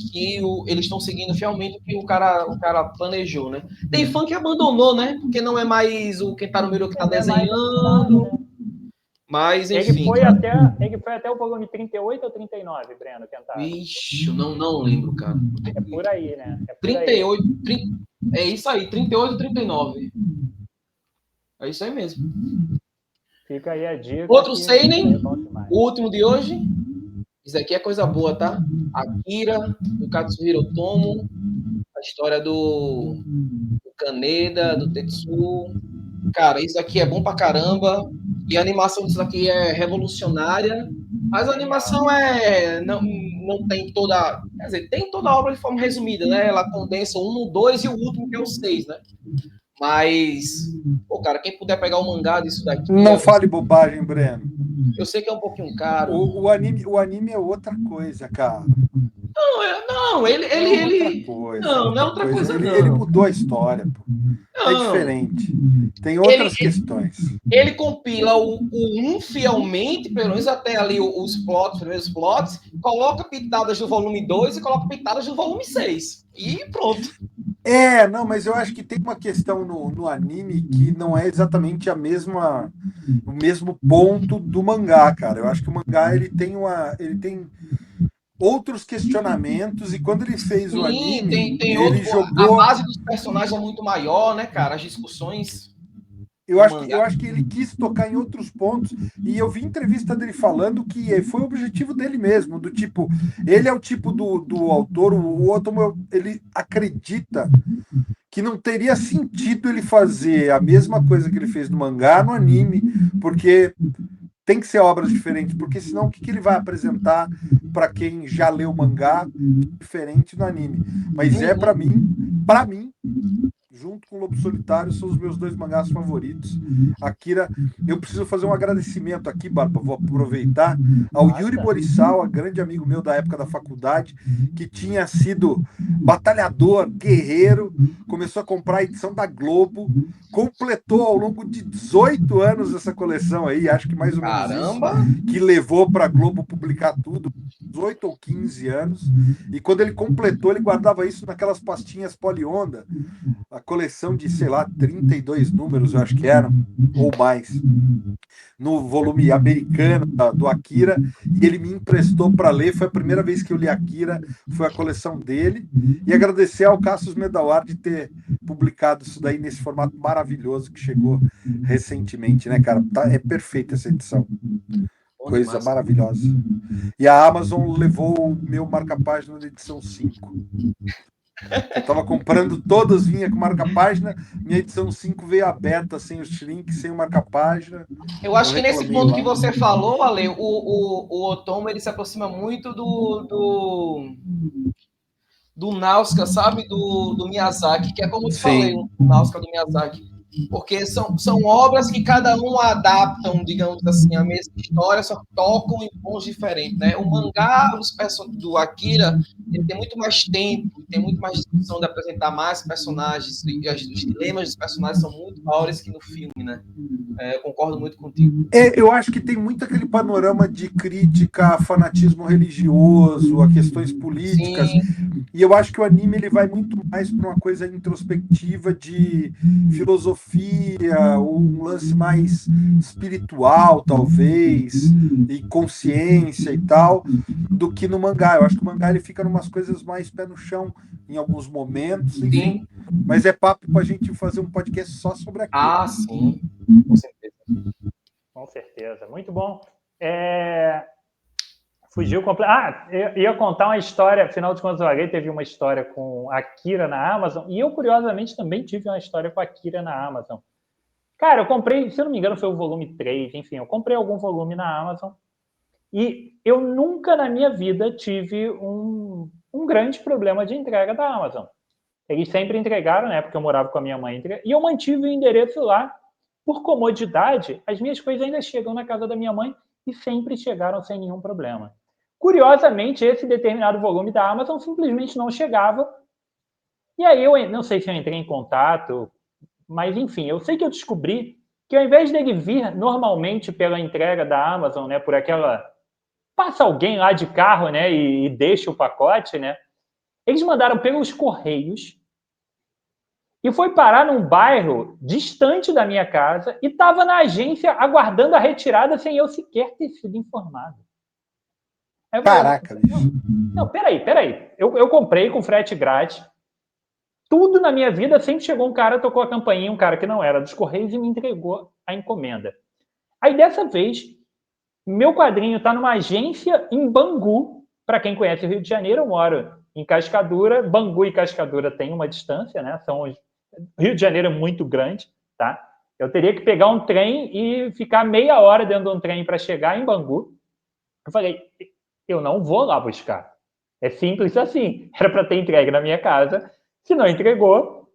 eles estão seguindo fielmente o que o cara planejou, né? Tem fã que abandonou, né? Porque não é mais o Kentaro Miura que está desenhando. Mas, enfim. Ele foi até o volume 38 ou 39, Breno, Kentaro? Vixe, não lembro, cara. É por aí, né? É por 38, aí. É isso aí, 38 e 39. É isso aí mesmo. Fica aí a dica. Outro seinen, o último de hoje. Isso aqui é coisa boa, tá? Akira, do Katsuhiro Otomo, a história do Kaneda, do Tetsuo. Cara, isso aqui é bom pra caramba. E a animação disso aqui é revolucionária. Mas a animação não tem toda... Quer dizer, tem toda a obra de forma resumida, né? Ela condensa o 1, o 2 e o último, que é o 6, né? Mas, pô, cara, quem puder pegar o mangá disso daqui... Não fale bobagem, Breno. Eu sei que é um pouquinho caro. O anime é outra coisa, cara. Não, ele não é outra coisa, não. Ele mudou a história, pô. É diferente. Tem outras questões. Ele compila o 1 fielmente, pelo menos até ali os primeiros plots, coloca pitadas do volume 2 e coloca pitadas do volume 6. E pronto. Não, mas eu acho que tem uma questão no anime que não é exatamente o mesmo ponto do mangá, cara. Eu acho que o mangá ele tem outros questionamentos, e quando ele fez o anime, ele jogou... A base dos personagens é muito maior, né, cara? As discussões... Eu acho que ele quis tocar em outros pontos, e eu vi entrevista dele falando que foi o objetivo dele mesmo, do tipo, ele é o tipo do autor, o Otomo, ele acredita que não teria sentido ele fazer a mesma coisa que ele fez no mangá no anime, porque tem que ser obras diferentes, porque senão o que ele vai apresentar para quem já leu o mangá diferente no anime? Mas para mim, junto com o Lobo Solitário, são os meus 2 mangás favoritos. Akira, eu preciso fazer um agradecimento aqui, Barba, vou aproveitar, ao Yuri Morisawa, grande amigo meu da época da faculdade, que tinha sido batalhador, guerreiro, começou a comprar a edição da Globo, completou ao longo de 18 anos essa coleção aí, acho que mais ou menos isso, que levou para a Globo publicar tudo, 18 ou 15 anos, e quando ele completou, ele guardava isso naquelas pastinhas Polionda, a coleção de, sei lá, 32 números, eu acho que eram, ou mais, no volume americano do Akira, e ele me emprestou para ler. Foi a primeira vez que eu li Akira, foi a coleção dele, e agradecer ao Cassius Medawar de ter publicado isso daí nesse formato maravilhoso que chegou recentemente, né, cara? É perfeita essa edição. Coisa maravilhosa. E a Amazon levou o meu marca-página da edição 5. Eu tava comprando todas, vinha com marca-página, minha edição 5 veio aberta, sem os shrinks, sem o marca-página. Eu acho que nesse ponto que você falou, Ale, o Otomo, ele se aproxima muito do Nausicaa, sabe? Do Miyazaki, que é como eu te falei, o Nausicaa do Miyazaki. Porque são obras que cada um adaptam, digamos assim, a mesma história, só tocam em pontos diferentes, né? O mangá do Akira, ele tem muito mais tempo, tem muito mais discussão de apresentar mais personagens, e os dilemas dos personagens são muito maiores que no filme, né? Eu concordo muito contigo. Eu acho que tem muito aquele panorama de crítica a fanatismo religioso, a questões políticas. Sim. E eu acho que o anime ele vai muito mais para uma coisa introspectiva de filosofia filosofia, um lance mais espiritual, talvez, e consciência e tal, do que no mangá. Eu acho que o mangá ele fica numas coisas mais pé no chão em alguns momentos, enfim. Sim. Mas é papo para a gente fazer um podcast só sobre aquilo. Sim, com certeza. Com certeza. Muito bom. Fugiu completo. Eu ia contar uma história, afinal de contas, o Aguei teve uma história com a Akira na Amazon, e eu, curiosamente, também tive uma história com a Akira na Amazon. Cara, eu comprei, se eu não me engano, foi o volume 3, enfim, eu comprei algum volume na Amazon, e eu nunca na minha vida tive um grande problema de entrega da Amazon. Eles sempre entregaram, né, porque eu morava com a minha mãe, e eu mantive o endereço lá. Por comodidade, as minhas coisas ainda chegam na casa da minha mãe e sempre chegaram sem nenhum problema. Curiosamente, esse determinado volume da Amazon simplesmente não chegava. E aí eu não sei se eu entrei em contato, mas enfim, eu sei que eu descobri que ao invés dele vir normalmente pela entrega da Amazon, né, por aquela passa alguém lá de carro, né, e deixa o pacote, né, eles mandaram pelos correios e foi parar num bairro distante da minha casa e estava na agência aguardando a retirada sem eu sequer ter sido informado. Aí eu falei, Caraca, bicho. não, peraí. Eu comprei com frete grátis. Tudo na minha vida sempre chegou um cara, tocou a campainha, um cara que não era dos Correios e me entregou a encomenda. Aí dessa vez, meu quadrinho está numa agência em Bangu. Para quem conhece o Rio de Janeiro, eu moro em Cascadura. Bangu e Cascadura têm uma distância, né? Rio de Janeiro é muito grande, tá? Eu teria que pegar um trem e ficar meia hora dentro de um trem para chegar em Bangu. Eu falei, eu não vou lá buscar. É simples assim. Era para ter entregue na minha casa. Se não entregou,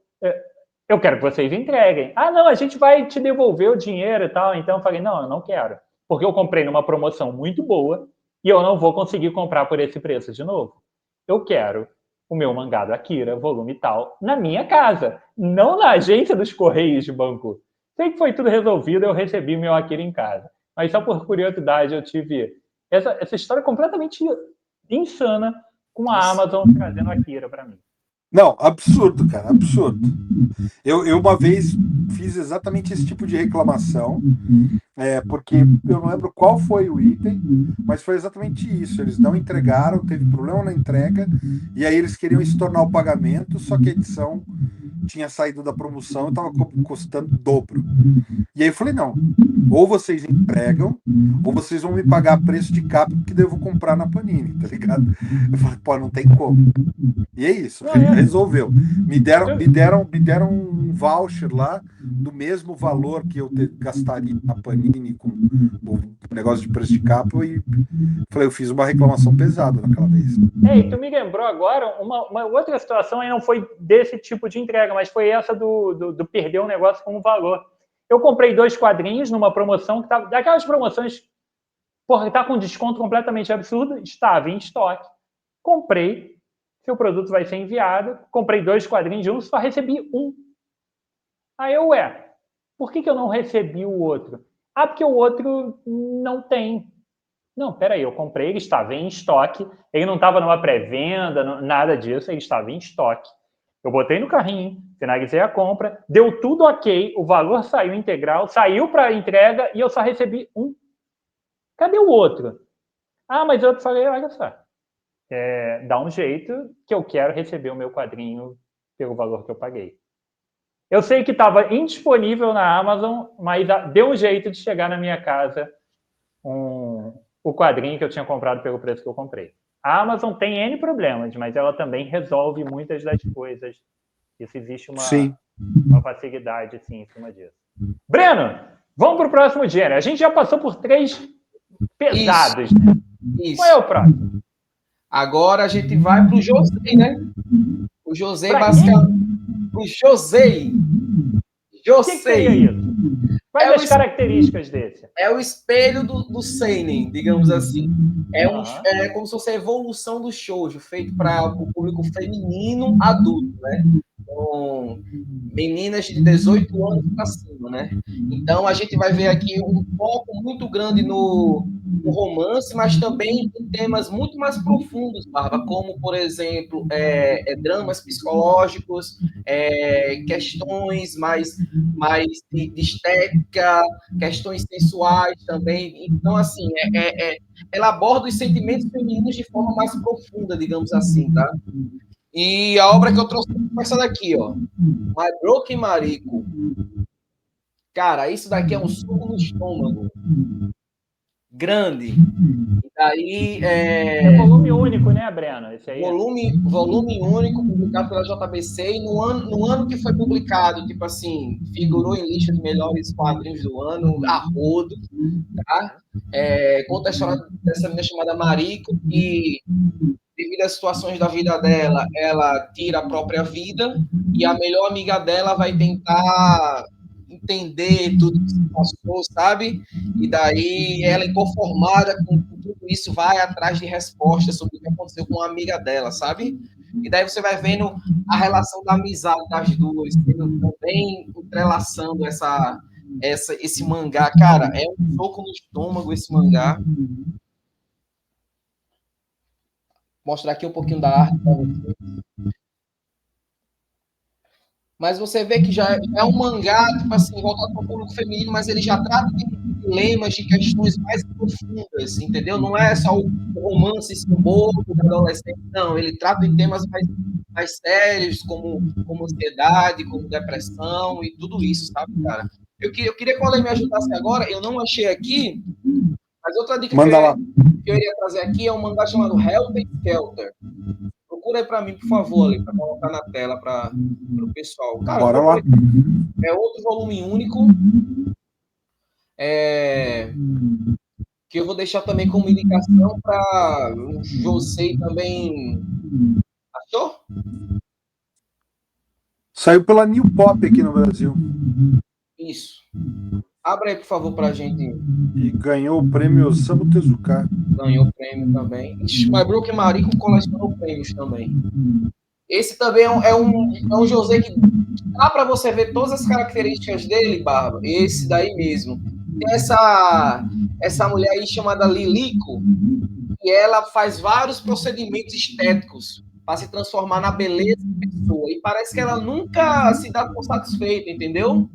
eu quero que vocês entreguem. Não, a gente vai te devolver o dinheiro e tal. Então eu falei, não, eu não quero. Porque eu comprei numa promoção muito boa e eu não vou conseguir comprar por esse preço de novo. Eu quero o meu mangá do Akira, volume tal, na minha casa, não na agência dos Correios de Bangu. Sei que foi tudo resolvido, eu recebi meu Akira em casa. Mas só por curiosidade eu tive essa história completamente insana com a Amazon trazendo Akira para mim. Não, absurdo, cara, absurdo. Eu uma vez fiz exatamente esse tipo de reclamação, porque eu não lembro qual foi o item, mas foi exatamente isso. Eles não entregaram, teve problema na entrega, e aí eles queriam estornar o pagamento, só que a edição tinha saído da promoção e estava custando o dobro. E aí eu falei, não, ou vocês entregam, ou vocês vão me pagar preço de capa, porque daí eu vou comprar na Panini, tá ligado? Eu falei, pô, não tem como. E é isso, resolveu. Me deram um voucher lá do mesmo valor que eu gastaria na Panini com o negócio de preço de capa e falei, eu fiz uma reclamação pesada naquela vez. E tu me lembrou agora uma outra situação, aí não foi desse tipo de entrega, mas foi essa do perder um negócio com um valor. Eu comprei 2 quadrinhos numa promoção que tava, daquelas promoções, porra, que tá com desconto completamente absurdo, estava em estoque. Comprei, seu produto vai ser enviado, comprei 2 quadrinhos de um, só recebi um. Aí eu, por que eu não recebi o outro? Porque o outro não tem. Não, peraí, eu comprei, ele estava em estoque, ele não estava numa pré-venda, nada disso, ele estava em estoque. Eu botei no carrinho, finalizei a compra, deu tudo ok, o valor saiu integral, saiu para entrega e eu só recebi um. Cadê o outro? Mas eu falei, olha só, dá um jeito que eu quero receber o meu quadrinho pelo valor que eu paguei. Eu sei que estava indisponível na Amazon, mas deu um jeito de chegar na minha casa o quadrinho que eu tinha comprado pelo preço que eu comprei. A Amazon tem N problemas, mas ela também resolve muitas das coisas. Isso existe uma facilidade assim, em cima disso. Breno, vamos para o próximo gênero. A gente já passou por 3 pesados. Isso. Né? Isso. Qual é o próximo? Agora a gente vai para o Josei, né? O Josei basicamente. O Josei. O que seria isso? Quais as características desse? É o espelho do seinen, digamos assim. É como se fosse a evolução do shoujo, feito para o público feminino adulto, né? Com meninas de 18 anos para cima, né? Então a gente vai ver aqui um foco muito grande no o romance, mas também em temas muito mais profundos, Barba, como, por exemplo, dramas psicológicos, questões mais de estética, questões sensuais também. Então, assim, ela aborda os sentimentos femininos de forma mais profunda, digamos assim, tá? E a obra que eu trouxe é essa daqui, ó. My Broken Marico. Cara, isso daqui é um soco no estômago. Grande. E daí É volume único, né, Breno? Esse aí. volume único, publicado pela JBC, e no ano que foi publicado, tipo assim, figurou em lista de melhores quadrinhos do ano, a rodo, tá? Conta a história dessa menina chamada Mariko, que devido às situações da vida dela, ela tira a própria vida, e a melhor amiga dela vai tentar entender tudo que se passou, sabe? E daí ela, inconformada com tudo isso, vai atrás de respostas sobre o que aconteceu com uma amiga dela, sabe? E daí você vai vendo a relação da amizade das duas, também entrelaçando esse mangá. Cara, é um soco no estômago esse mangá. Mostrar aqui um pouquinho da arte para você. Mas você vê que já é um mangá, tipo assim, voltado para o público feminino, mas ele já trata de dilemas, de questões mais profundas, entendeu? Não é só o romance simbólico da adolescente, não. Ele trata de temas mais sérios, como ansiedade, como depressão e tudo isso, sabe, cara? Eu queria que o Ale me ajudasse agora, eu não achei aqui, mas outra dica que eu iria trazer aqui é um mangá chamado Helter Skelter. Procura aí para mim, por favor, ali, para colocar na tela para o pessoal. Cara, bora lá. É outro volume único. Que eu vou deixar também como indicação para o Josei também. Achou? Saiu pela New Pop aqui no Brasil. Isso. Abra aí, por favor, para a gente. E ganhou o prêmio Osamu Tezuka. Ganhou o prêmio também. My Broken Marico colecionou prêmios também. Esse também é um José que dá para você ver todas as características dele, Barba. Esse daí mesmo. Tem essa mulher aí chamada Lilico, e ela faz vários procedimentos estéticos para se transformar na beleza da pessoa. E parece que ela nunca se dá por satisfeita, entendeu?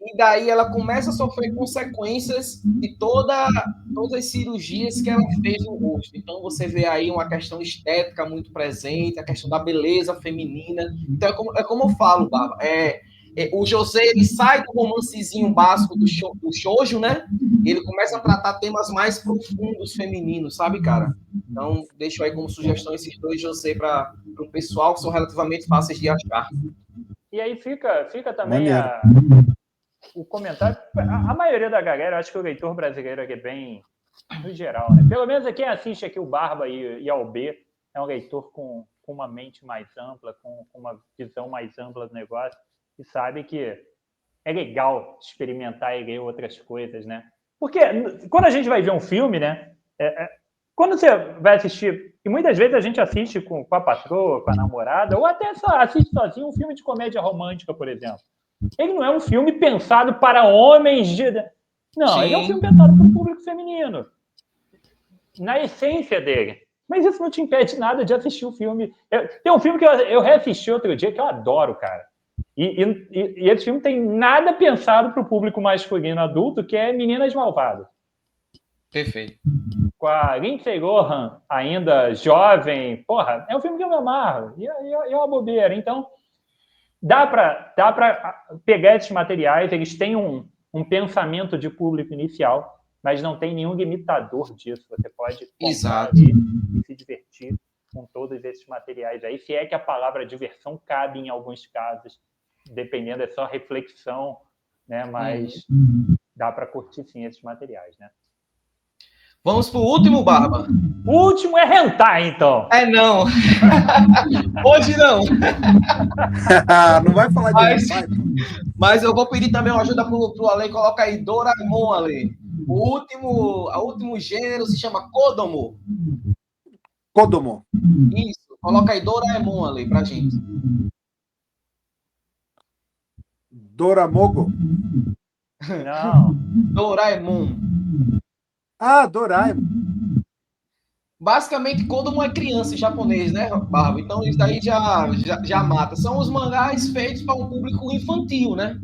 E daí ela começa a sofrer consequências de todas as cirurgias que ela fez no rosto. Então você vê aí uma questão estética muito presente, a questão da beleza feminina. Então é como eu falo, Baba, o José, ele sai do romancezinho básico do shoujo, né? Ele começa a tratar temas mais profundos femininos, sabe, cara? Então deixo aí como sugestão esses dois José para o pessoal, que são relativamente fáceis de achar. E aí fica também o comentário. A maioria da galera, acho que o leitor brasileiro aqui é bem no geral, né? Pelo menos quem assiste aqui o Barba e ao B é um leitor com uma mente mais ampla, com uma visão mais ampla do negócio, e sabe que é legal experimentar e ler outras coisas, né? Porque quando a gente vai ver um filme, né? Quando você vai assistir, e muitas vezes a gente assiste com a patroa, com a namorada, ou até só assiste sozinho um filme de comédia romântica, por exemplo. Ele não é um filme pensado para homens de... Não, Sim. Ele é um filme pensado para o público feminino. Na essência dele. Mas isso não te impede nada de assistir o filme. Tem um filme que eu reassisti outro dia que eu adoro, cara. E esse filme tem nada pensado para o público masculino adulto, que é Meninas Malvadas. Perfeito. Com a Lindsay Lohan, ainda jovem. Porra, é um filme que eu me amarro. E é uma bobeira. Então, dá para pegar esses materiais, eles têm um pensamento de público inicial, mas não tem nenhum limitador disso. Você pode comprar ali e se divertir com todos esses materiais aí. Se é que a palavra diversão cabe em alguns casos, dependendo, é só reflexão, né? Mas dá para curtir sim esses materiais, né? Vamos pro último, Barba. O último é hentai, então. Não. Hoje não. Não vai falar de hentai. Mas eu vou pedir também uma ajuda pro Ale, coloca aí Doraemon, Ale. O último gênero se chama Kodomo. Kodomo. Isso, coloca aí Doraemon, Ale, pra gente. Doramogo? Não. Doraemon. Ah, Doraemon. Basicamente, Kodomo é criança em japonês, né, Barba? Então isso daí já mata. São os mangás feitos para um público infantil, né?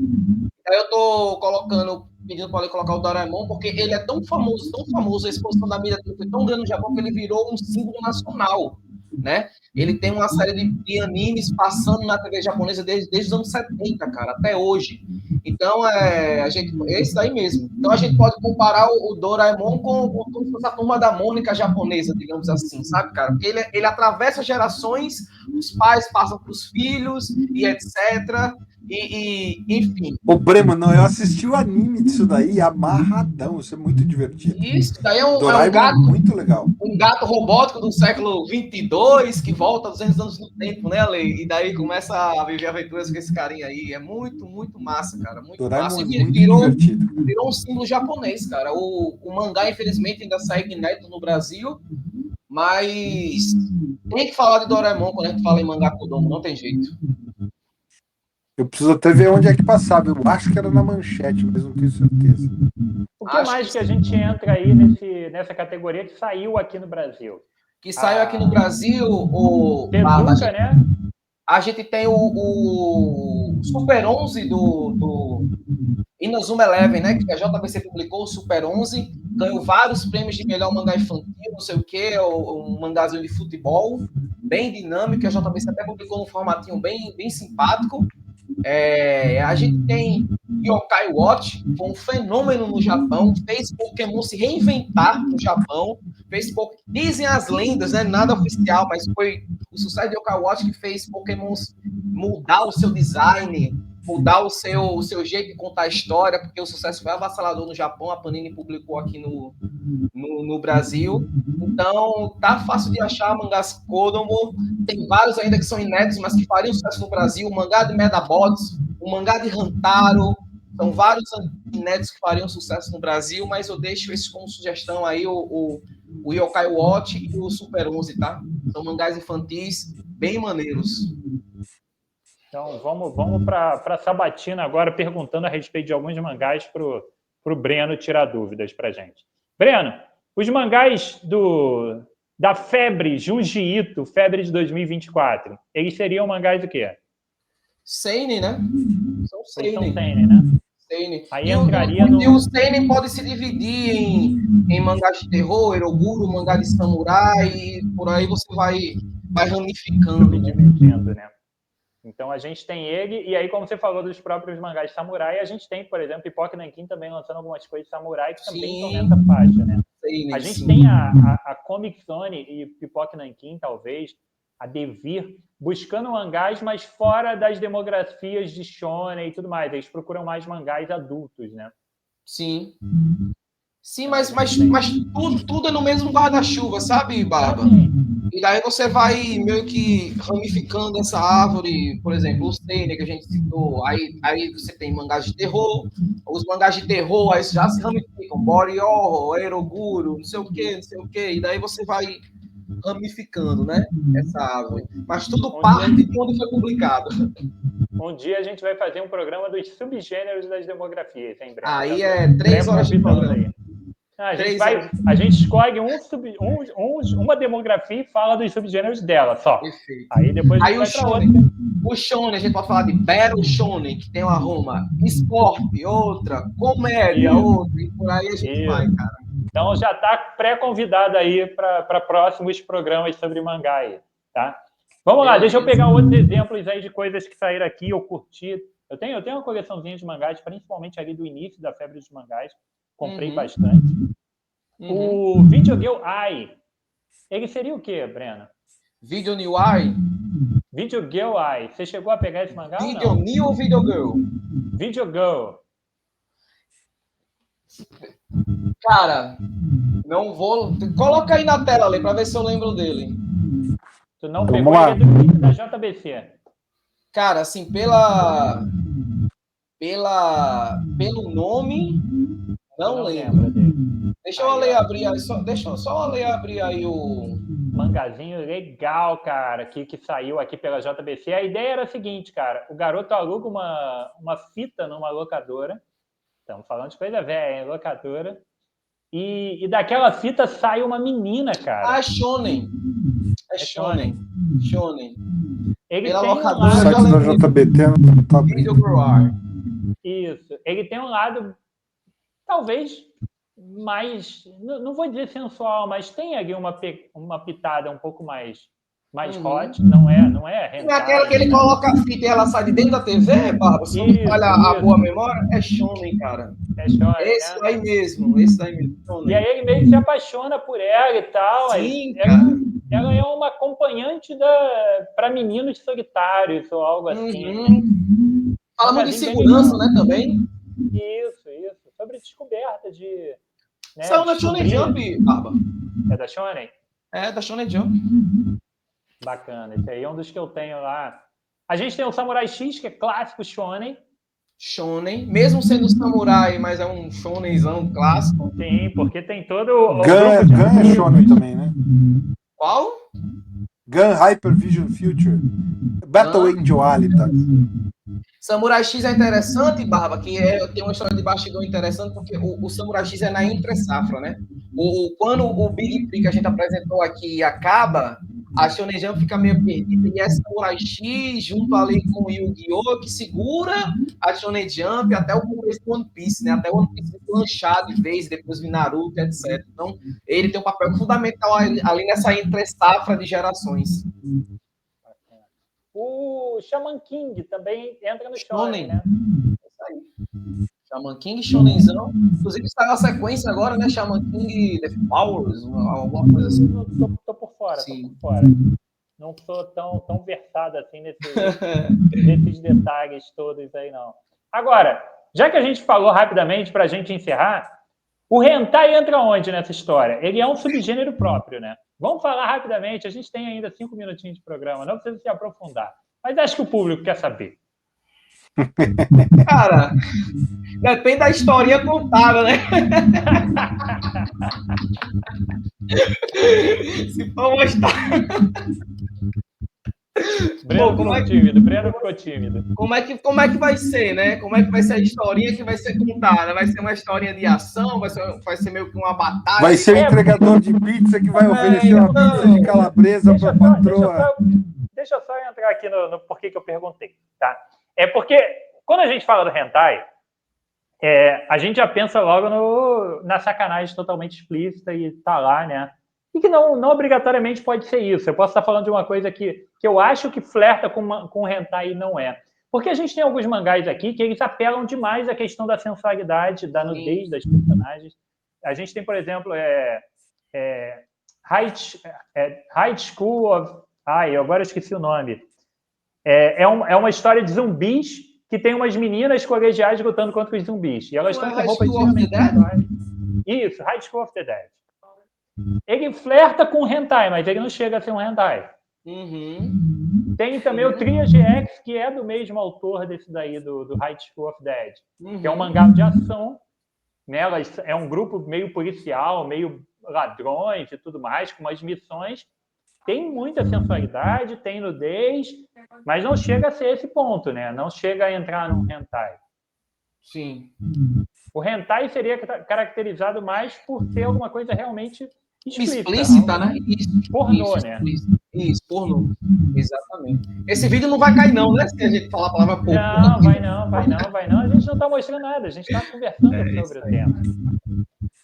Aí eu tô pedindo para ele colocar o Doraemon, porque ele é tão famoso, a exposição da mídia dele foi tão grande no Japão que ele virou um símbolo nacional, né? Ele tem uma série de animes passando na TV japonesa desde os anos 70, cara, até hoje. Então, é isso aí mesmo. Então, a gente pode comparar o Doraemon com a turma da Mônica japonesa, digamos assim, sabe, cara? Porque ele atravessa gerações, os pais passam para os filhos e etc. Enfim. Ô, Breno, não, eu assisti o anime disso daí, amarradão, isso é muito divertido. Isso daí é Doraemon é muito legal. um gato robótico do século 22 que volta 200 anos no tempo, né, Ale? E daí começa a viver aventuras com esse carinha aí. É muito, muito massa, cara. Muito Doraemon massa. é E muito virou divertido. um símbolo japonês, cara. O mangá, infelizmente, ainda segue inédito no Brasil, mas tem que falar de Doraemon quando a gente fala em mangá Kodomo, não tem jeito. Eu preciso até ver onde é que passava. Eu acho que era na Manchete, mas não tenho certeza. O que mais que a gente entra aí nessa categoria que saiu aqui no Brasil? Que saiu aqui no Brasil, Tezuka, né? A gente tem o Super 11 do Inazuma Eleven, né? Que a JBC publicou, o Super 11. Ganhou vários prêmios de melhor mangá infantil, não sei o quê, um mangazinho de futebol, bem dinâmico. A JBC até publicou num formatinho bem simpático. A gente tem Yokai Watch, foi um fenômeno no Japão, fez Pokémon se reinventar no Japão, dizem as lendas, né, nada oficial, mas foi o sucesso de Yokai Watch que fez Pokémon mudar o seu design, mudar o seu jeito de contar a história, porque o sucesso foi avassalador no Japão, a Panini publicou aqui no Brasil. Então, tá fácil de achar mangás Kodomo. Tem vários ainda que são inéditos, mas que fariam sucesso no Brasil. O mangá de Medabots, o mangá de Hantaro. São vários inéditos que fariam sucesso no Brasil, mas eu deixo esses como sugestão aí, o Yokai Watch e o Super 11, tá? São mangás infantis bem maneiros. Então, vamos para a sabatina agora, perguntando a respeito de alguns mangás para o Breno tirar dúvidas para a gente. Breno, os mangás da Febre Junji Ito, Febre de 2024, eles seriam mangás do quê? Seinen, né? São Seinen. Né? Seinen. Aí entraria no... E o Seinen pode se dividir em mangá de terror, eroguro, mangá de samurai, e por aí você vai ramificando. Subdividindo, né? Então a gente tem ele, e aí como você falou dos próprios mangás de samurai, a gente tem, por exemplo, Pipoca Nankin também lançando algumas coisas de samurai que também estão nessa faixa, né? A gente tem a Comic Zone e Pipoca Nankin, talvez, a Devir, buscando mangás, mas fora das demografias de shonen e tudo mais. Eles procuram mais mangás adultos, né? Sim. Sim, mas tudo é no mesmo guarda-chuva, sabe, Barba? E daí você vai meio que ramificando essa árvore, por exemplo, o Seinen que a gente citou, aí você tem mangás de terror, os mangás de terror aí já se ramificam, body horror, eroguro, não sei o quê, e daí você vai ramificando, né, essa árvore. Mas tudo parte de onde foi publicado. Um dia a gente vai fazer um programa dos subgêneros das demografias, hein, Breno? Aí é 3 horas de programa. Aí. A gente escolhe uma demografia e fala dos subgêneros dela só. Perfeito. Aí depois aí o Shonen, a gente pode falar de Battle Shonen, que tem uma Roma, esporte, outra, comédia, outra, e por aí a gente vai, cara. Então já está pré-convidado aí para próximos programas sobre mangá aí, tá? Vamos lá, deixa eu pegar outros exemplos aí de coisas que saíram aqui, eu curti. Eu tenho uma coleçãozinha de mangás, principalmente ali do início da febre dos mangás. Comprei bastante. O Video Girl Eye, ele seria o quê, Breno? Video New Eye? Video Girl Eye. Você chegou a pegar esse mangá Video ou não? New ou Video Girl? Video Girl. Cara, não vou... Coloca aí na tela, ali, pra ver se eu lembro dele. Tu não pegou ele do início da JBC. Cara, assim, pelo nome, não lembro. Deixa eu ler abrir aí, deixa eu só ler abrir aí o mangazinho legal, cara, que saiu aqui pela JBC. A ideia era a seguinte, cara, o garoto aluga uma fita numa locadora. Estamos falando de coisa velha, hein? Locadora. E daquela fita sai uma menina, cara. Ah, Shonen. É Shonen. Shonen. Ele Pela tem um locadora, O lado... site da JBT não tá Video abrindo. Grower. Isso. Ele tem um lado, talvez, mais... Não vou dizer sensual, mas tem ali uma pitada um pouco mais hot. Não é Não é hentai, aquela que ele né? coloca a fita e ela sai de dentro da TV, Barba? Se não me falha a boa memória, é Shonen, cara. É shonen, Esse né? daí mesmo, esse daí mesmo. E Shonen. aí ele meio que se apaixona por ela e tal. Sim, Ela é uma acompanhante para meninos solitários ou algo assim. Fala muito de Magazine bem segurança, legal. né, também. Isso. Sobre descoberta de... Né, Saiu na Shonen descobrir- Jump, Barba. É da Shonen? É, da Shonen Jump. Bacana. Esse aí é um dos que eu tenho lá. A gente tem o Samurai X, que é clássico Shonen. Shonen, mesmo sendo samurai, mas é um shonenzão clássico. Sim, porque tem todo o Gun grupo é Shonen também, né? Qual? Gun Hyper Vision Future. Battle Angel Alita. Samurai X é interessante, Barba, tem uma história de bastidor interessante, porque o Samurai X é na entre-safra, né? Quando o Big Tree que a gente apresentou aqui acaba, a Shonen Jump fica meio perdida, e é Samurai X junto ali com o Yu-Gi-Oh! Que segura a Shonen Jump até o começo do One Piece, né? Até o One Piece lanchar de vez, depois vir Naruto, etc. Então, ele tem um papel fundamental ali nessa entre-safra de gerações. O Shaman King também entra no Shonen, né? Isso aí. Shaman King, Shonenzão. Inclusive, saiu a sequência agora, né? Shaman King, The Powers, alguma coisa assim. Tô por fora, Sim. tô por fora. Não sou tão versado assim nesses detalhes todos aí, não. Agora, já que a gente falou rapidamente, para a gente encerrar, o hentai entra onde nessa história? Ele é um subgênero próprio, né? Vamos falar rapidamente, a gente tem ainda 5 minutinhos de programa, não precisa se aprofundar. Mas acho que o público quer saber. Cara, depende da historinha contada, né? Se for uma história... Breno ficou tímido. Como é que vai ser, né? Como é que vai ser a historinha que vai ser contada? Vai ser uma historinha de ação? Vai ser meio que uma batalha? Vai ser o entregador de pizza que vai oferecer uma pizza de calabresa para a patroa. Deixa eu só entrar aqui no porquê que eu perguntei, tá? É porque quando a gente fala do hentai, a gente já pensa logo na sacanagem totalmente explícita e tá lá, né? E que não obrigatoriamente pode ser isso. Eu posso estar falando de uma coisa que eu acho que flerta com hentai e não é. Porque a gente tem alguns mangás aqui que eles apelam demais à questão da sensualidade, da nudez das personagens. A gente tem, por exemplo, High School of... Ai, eu agora esqueci o nome. É uma história de zumbis que tem umas meninas colegiais lutando contra os zumbis. E elas estão com roupa extremamente sensuais. Isso, High School of the Dead. Ele flerta com o hentai, mas ele não chega a ser um hentai. Tem também o Triage X, que é do mesmo autor desse daí, do High School of Dead, que é um mangá de ação. Né? É um grupo meio policial, meio ladrões e tudo mais, com umas missões. Tem muita sensualidade, tem nudez, mas não chega a ser esse ponto, né? Não chega a entrar num hentai. Sim. O hentai seria caracterizado mais por ser alguma coisa realmente explícita, né? Pornô, né? Isso, pornô. Exatamente. Esse vídeo não vai cair, não, né? Se a gente falar a palavra pornô. Não, vai não. A gente não está mostrando nada, a gente está conversando sobre o tema.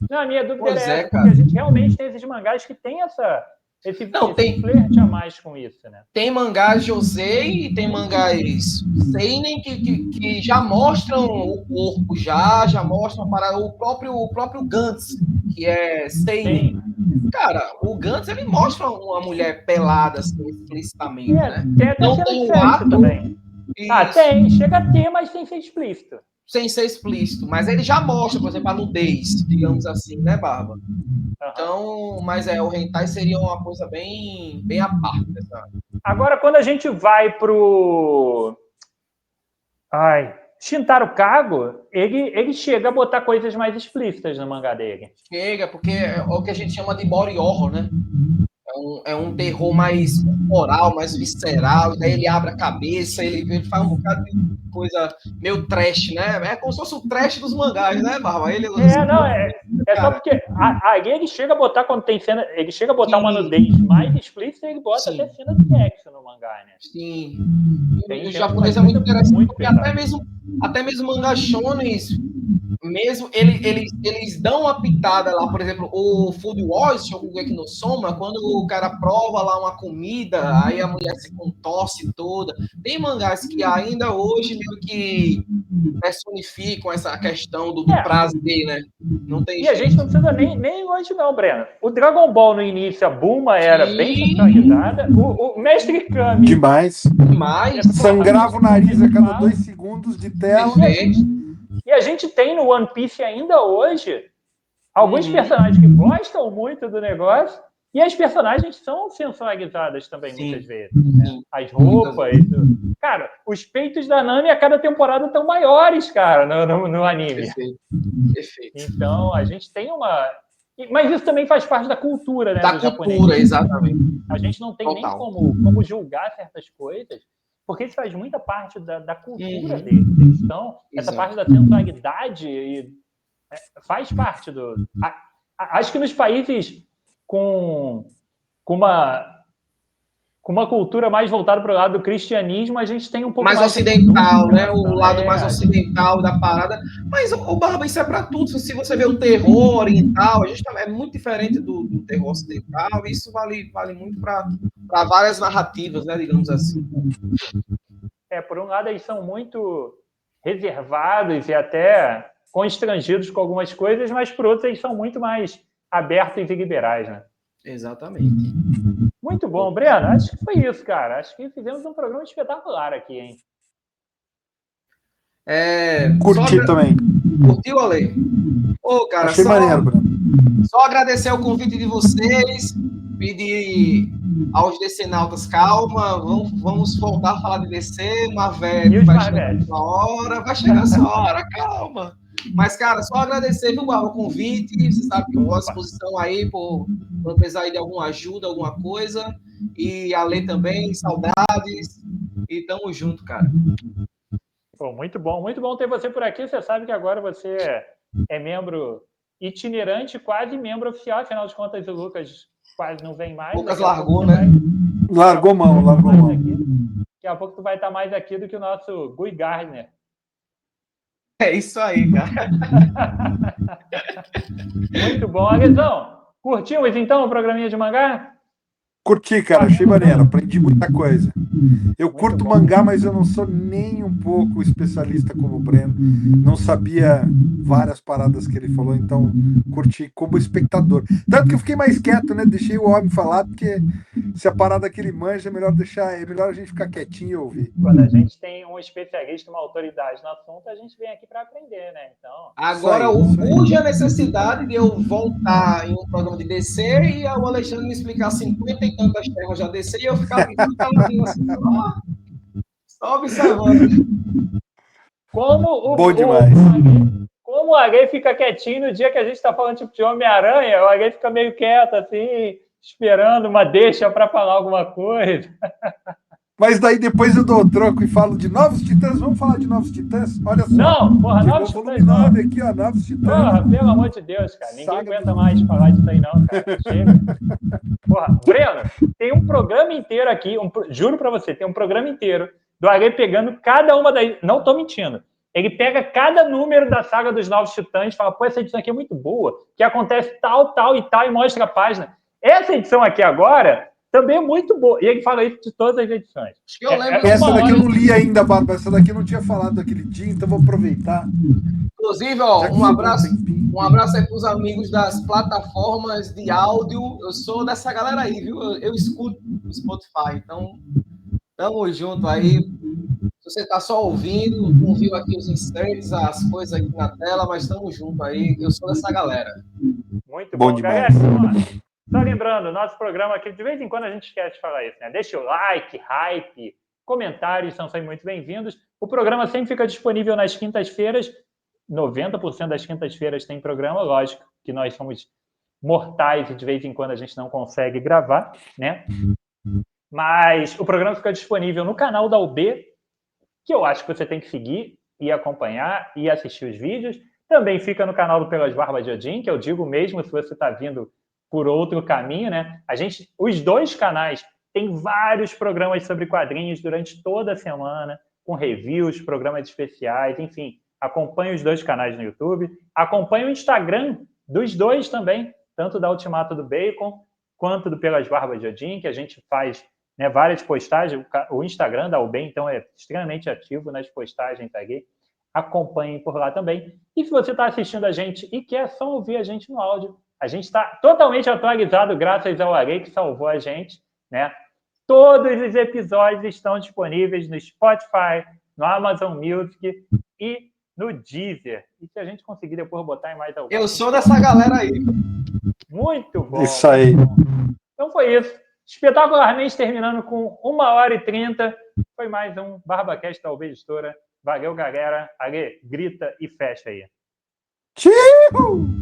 Não, a minha dúvida era essa, porque a gente realmente tem esses mangás que tem esse flerte a mais com isso, né? Tem mangás josei e tem mangás seinen que já mostram o corpo, já mostram para o próprio Gantz, que é seinen. Cara, o Gantz, ele mostra uma mulher pelada, assim, explicitamente, né? Não tem um ato também. Tem. Chega a ter, mas sem ser explícito. Sem ser explícito. Mas ele já mostra, por exemplo, a nudez, digamos assim, né, Barba? Então, mas o hentai seria uma coisa bem à parte dessa. Agora, quando a gente vai pro Shintaro Kago, ele chega a botar coisas mais explícitas no mangá dele. Chega, porque é o que a gente chama de body horror, né? É um terror mais corporal, mais visceral, e daí ele abre a cabeça, ele faz um bocado de coisa meio trash, né? É como se fosse o trash dos mangás, né, Barba? É só porque aí ele chega a botar, quando tem cena, ele chega a botar uma nudez mais explícita, ele bota até cena de sexo no mangá, né? Sim. Tem O japonês é muito interessante, muito porque até mesmo mangá shonen, mesmo eles dão uma pitada lá, por exemplo, o Food Wars, Shokugeki no Soma, quando o cara prova lá uma comida, aí a mulher se contorce toda. Tem mangás que ainda hoje meio que personificam essa questão do prazer, né? Não tem jeito. A gente não precisa nem hoje não, Breno. O Dragon Ball no início, a Bulma era bem sexualizada. O Mestre Kami... Demais. Sangrava o nariz a cada 2 segundos de tela. E a gente tem no One Piece ainda hoje alguns personagens que gostam muito do negócio e as personagens são sensualizadas também muitas vezes. Né? As roupas. Cara, os peitos da Nami a cada temporada estão maiores, cara, no anime. Perfeito. Então, a gente tem uma... Mas isso também faz parte da cultura, né? Da do cultura, japonês. exatamente. A gente não tem nem como julgar certas coisas, porque isso faz muita parte da cultura deles. Então, essa parte da sensualidade faz parte do... Acho que nos países com uma cultura mais voltada para o lado do cristianismo, a gente tem um pouco mais ocidental, né? O lado mais ocidental da parada. Mas, o Barba, isso é para tudo. Se você vê o terror oriental, a gente é muito diferente do terror ocidental, e isso vale muito para várias narrativas, né? Digamos assim. Por um lado, eles são muito reservados e até constrangidos com algumas coisas, mas por outro, eles são muito mais abertos e liberais, né? Exatamente. Muito bom, Breno. Acho que foi isso, cara. Acho que fizemos um programa espetacular aqui, hein? Curti também. Curtiu, Ale? Cara, achei maneiro, Bruno. Só agradecer o convite de vocês, pedir aos decenautas calma, vamos voltar a falar de DC, Marvel vai chegar a sua hora, calma. Mas, cara, só agradecer, viu, Barba, o convite. Você sabe que eu estou à disposição aí quando precisar aí de alguma ajuda, alguma coisa. E a Lê também, saudades. E tamo junto, cara. Pô, muito bom ter você por aqui. Você sabe que agora você é membro itinerante, quase membro oficial. Afinal de contas, o Lucas quase não vem mais. O Lucas largou, né? Largou mão. Daqui a pouco tu vai estar mais aqui do que o nosso Guy Gardner. É isso aí, cara. Muito bom. Alesão, curtimos então o programinha de mangá? Curti, cara, achei maneiro, aprendi muita coisa. Eu curto mangá, mas eu não sou nem um pouco especialista como o Breno. Não sabia várias paradas que ele falou, então curti como espectador. Tanto que eu fiquei mais quieto, né? Deixei o homem falar, porque se a parada que ele manja, é melhor a gente ficar quietinho e ouvir. Quando a gente tem um especialista, uma autoridade no assunto, a gente vem aqui para aprender, né? Então... Agora, urge a necessidade de eu voltar em um programa de DC e o Alexandre me explicar 50 e tantas terras já DC e eu ficar caladinho assim, só observando. Bom demais. Como o Agui fica quietinho no dia que a gente está falando tipo de Homem-Aranha, o Agui fica meio quieto, assim, esperando uma deixa para falar alguma coisa. Mas daí depois eu dou o troco e falo de Novos Titãs. Vamos falar de Novos Titãs? Olha só. Não, porra, Novos Titãs. 9 aqui, ó, Novos Titãs. Porra, pelo amor de Deus, cara. Ninguém aguenta mais falar disso aí, não, cara. Chega. Porra, Breno, tem um programa inteiro aqui, juro pra você, tem um programa inteiro do Agui pegando cada uma das... Não tô mentindo. Ele pega cada número da saga dos Novos Titãs e fala, pô, essa edição aqui é muito boa, que acontece tal, tal e tal, e mostra a página. Essa edição aqui agora... também é muito boa. E ele fala isso de todas as edições. Acho que eu lembro. Essa daqui eu não li ainda, Barba. Essa daqui eu não tinha falado daquele dia, então vou aproveitar. Inclusive, ó, um abraço aí para os amigos das plataformas de áudio. Eu sou dessa galera aí, viu? Eu escuto o Spotify, então tamo junto aí. Se você tá só ouvindo, não viu aqui os inserts, as coisas aqui na tela, mas tamo junto aí. Eu sou dessa galera. Muito bom demais. Galera, só lembrando, nosso programa aqui, de vez em quando a gente esquece de falar isso, né? Deixa o like, hype, comentários são sempre muito bem-vindos. O programa sempre fica disponível nas quintas-feiras. 90% das quintas-feiras tem programa, lógico que nós somos mortais e de vez em quando a gente não consegue gravar, né? Mas o programa fica disponível no canal da UB, que eu acho que você tem que seguir e acompanhar e assistir os vídeos. Também fica no canal do Pelas Barbas de Odin, que eu digo mesmo se você está vindo por outro caminho, né? Os dois canais têm vários programas sobre quadrinhos durante toda a semana, com reviews, programas especiais, enfim. Acompanhe os dois canais no YouTube. Acompanhe o Instagram dos dois também, tanto da Ultimato do Bacon quanto do Pelas Barbas de Odin, que a gente faz, né, várias postagens. O Instagram da UB, então, é extremamente ativo nas postagens aqui. Acompanhem por lá também. E se você está assistindo a gente e quer só ouvir a gente no áudio, a gente está totalmente atualizado graças ao Arei, que salvou a gente, né? Todos os episódios estão disponíveis no Spotify, no Amazon Music e no Deezer. E se a gente conseguir depois botar em mais algum... Eu sou dessa galera aí. Muito bom. Isso aí. Então foi isso. Espetacularmente terminando com 1h30. Foi mais um BarbaCast da UB Editora. Valeu, galera. Ale, grita e fecha aí. Tchau!